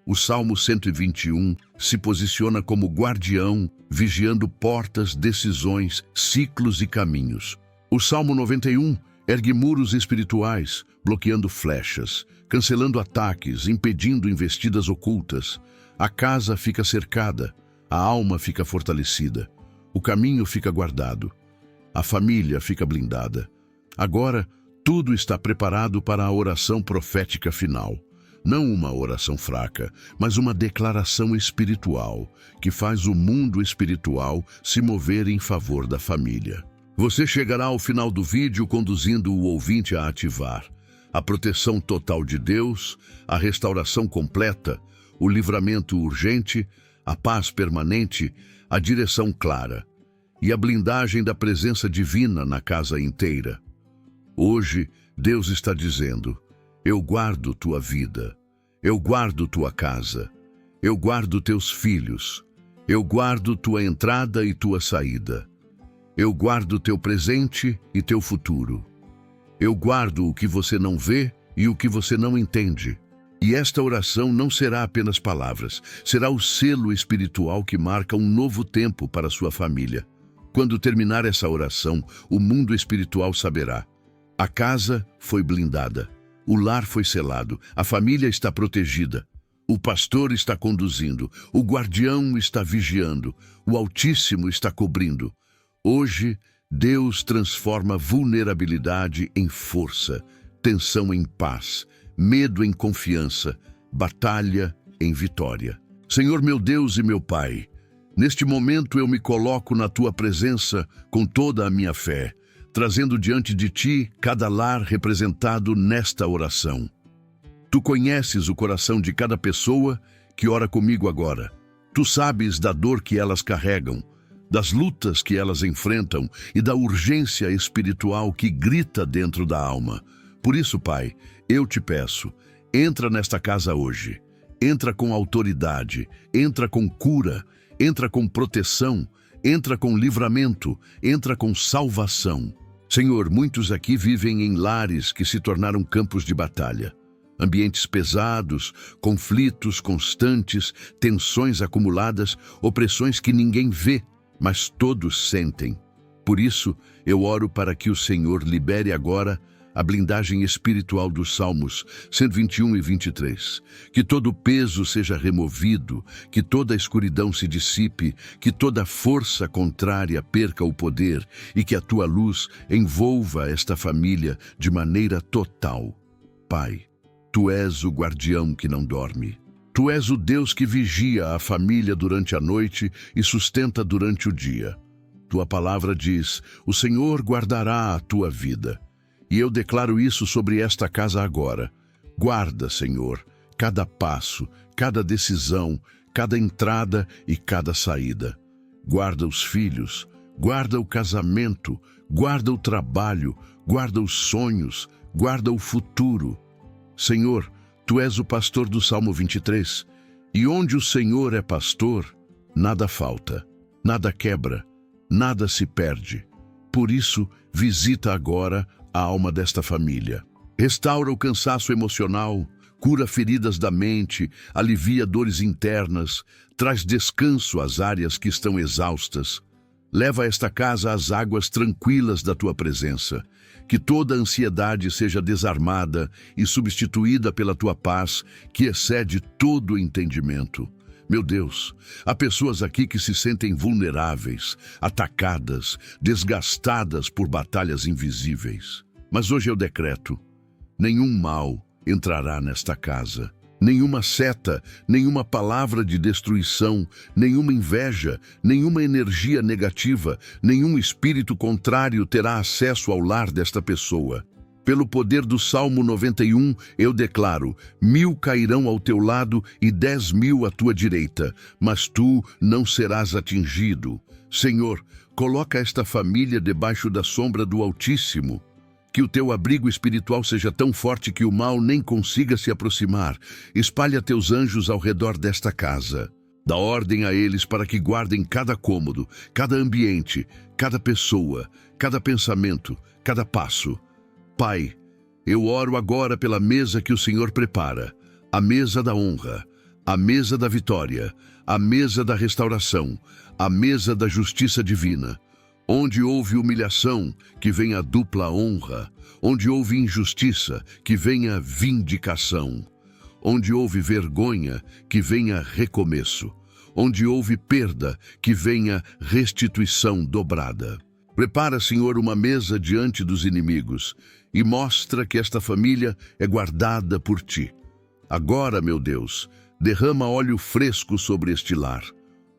O Salmo 121 se posiciona como guardião, vigiando portas, decisões, ciclos e caminhos. O Salmo 91 ergue muros espirituais, bloqueando flechas, cancelando ataques, impedindo investidas ocultas. A casa fica cercada, a alma fica fortalecida, o caminho fica guardado, a família fica blindada. Agora, tudo está preparado para a oração profética final. Não uma oração fraca, mas uma declaração espiritual, que faz o mundo espiritual se mover em favor da família. Você chegará ao final do vídeo conduzindo o ouvinte a ativar a proteção total de Deus, a restauração completa, o livramento urgente, a paz permanente, a direção clara e a blindagem da presença divina na casa inteira. Hoje, Deus está dizendo: eu guardo tua vida, eu guardo tua casa, eu guardo teus filhos, eu guardo tua entrada e tua saída, eu guardo teu presente e teu futuro. Eu guardo o que você não vê e o que você não entende. E esta oração não será apenas palavras, será o selo espiritual que marca um novo tempo para a sua família. Quando terminar essa oração, o mundo espiritual saberá: a casa foi blindada, o lar foi selado, a família está protegida, o pastor está conduzindo, o guardião está vigiando, o Altíssimo está cobrindo. Hoje, Deus transforma vulnerabilidade em força, tensão em paz, medo em confiança, batalha em vitória. Senhor meu Deus e meu Pai, neste momento eu me coloco na Tua presença com toda a minha fé, trazendo diante de Ti cada lar representado nesta oração. Tu conheces o coração de cada pessoa que ora comigo agora. Tu sabes da dor que elas carregam, das lutas que elas enfrentam e da urgência espiritual que grita dentro da alma. Por isso, Pai, eu te peço, entra nesta casa hoje, entra com autoridade, entra com cura, entra com proteção, entra com livramento, entra com salvação. Senhor, muitos aqui vivem em lares que se tornaram campos de batalha. Ambientes pesados, conflitos constantes, tensões acumuladas, opressões que ninguém vê, mas todos sentem. Por isso, eu oro para que o Senhor libere agora a blindagem espiritual dos Salmos 121 e 23. Que todo peso seja removido, que toda escuridão se dissipe, que toda força contrária perca o poder e que a tua luz envolva esta família de maneira total. Pai, tu és o guardião que não dorme. Tu és o Deus que vigia a família durante a noite e sustenta durante o dia. Tua palavra diz: o Senhor guardará a tua vida. E eu declaro isso sobre esta casa agora. Guarda, Senhor, cada passo, cada decisão, cada entrada e cada saída. Guarda os filhos, guarda o casamento, guarda o trabalho, guarda os sonhos, guarda o futuro. Senhor, Tu és o pastor do Salmo 23, e onde o Senhor é pastor, nada falta, nada quebra, nada se perde. Por isso, visita agora a alma desta família. Restaura o cansaço emocional, cura feridas da mente, alivia dores internas, traz descanso às áreas que estão exaustas. Leva esta casa às águas tranquilas da Tua presença. Que toda ansiedade seja desarmada e substituída pela Tua paz, que excede todo o entendimento. Meu Deus, há pessoas aqui que se sentem vulneráveis, atacadas, desgastadas por batalhas invisíveis. Mas hoje eu decreto: nenhum mal entrará nesta casa. Nenhuma seta, nenhuma palavra de destruição, nenhuma inveja, nenhuma energia negativa, nenhum espírito contrário terá acesso ao lar desta pessoa. Pelo poder do Salmo 91, eu declaro: 1000 cairão ao teu lado e 10.000 à tua direita, mas tu não serás atingido. Senhor, coloca esta família debaixo da sombra do Altíssimo. Que o teu abrigo espiritual seja tão forte que o mal nem consiga se aproximar. Espalha teus anjos ao redor desta casa. Dá ordem a eles para que guardem cada cômodo, cada ambiente, cada pessoa, cada pensamento, cada passo. Pai, eu oro agora pela mesa que o Senhor prepara, a mesa da honra, a mesa da vitória, a mesa da restauração, a mesa da justiça divina. Onde houve humilhação, que venha dupla honra. Onde houve injustiça, que venha vindicação. Onde houve vergonha, que venha recomeço. Onde houve perda, que venha restituição dobrada. Prepara, Senhor, uma mesa diante dos inimigos e mostra que esta família é guardada por Ti. Agora, meu Deus, derrama óleo fresco sobre este lar.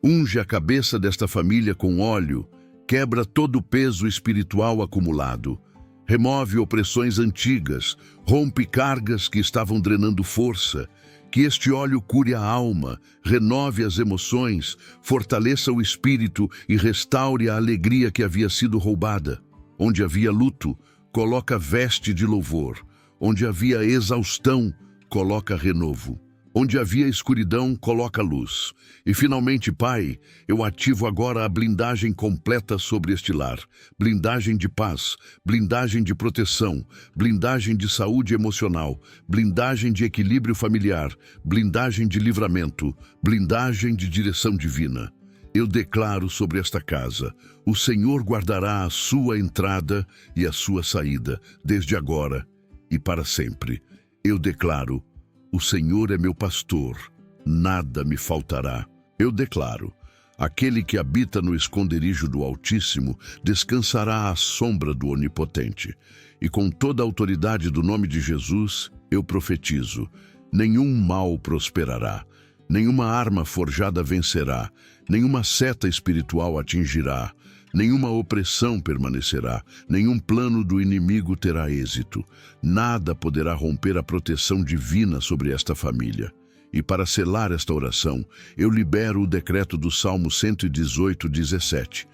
Unge a cabeça desta família com óleo. Quebra todo o peso espiritual acumulado. remove opressões antigas, rompe cargas que estavam drenando força. Que este óleo cure a alma, renove as emoções, fortaleça o espírito e restaure a alegria que havia sido roubada. Onde havia luto, coloca veste de louvor. Onde havia exaustão, coloca renovo. Onde havia escuridão, coloca luz. E finalmente, Pai, eu ativo agora a blindagem completa sobre este lar. Blindagem de paz, blindagem de proteção, blindagem de saúde emocional, blindagem de equilíbrio familiar, blindagem de livramento, blindagem de direção divina. Eu declaro sobre esta casa: o Senhor guardará a sua entrada e a sua saída, desde agora e para sempre. Eu declaro: o Senhor é meu pastor, nada me faltará. Eu declaro: aquele que habita no esconderijo do Altíssimo descansará à sombra do Onipotente. E com toda a autoridade do nome de Jesus, eu profetizo: nenhum mal prosperará, nenhuma arma forjada vencerá, nenhuma seta espiritual atingirá, nenhuma opressão permanecerá, nenhum plano do inimigo terá êxito. Nada poderá romper a proteção divina sobre esta família. E para selar esta oração, eu libero o decreto do Salmo 118:17.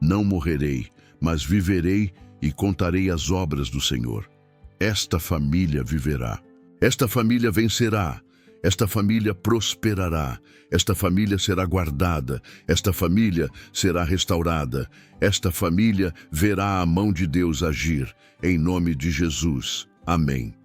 Não morrerei, mas viverei e contarei as obras do Senhor. Esta família viverá. Esta família vencerá. Esta família prosperará, esta família será guardada, esta família será restaurada, esta família verá a mão de Deus agir, em nome de Jesus. Amém.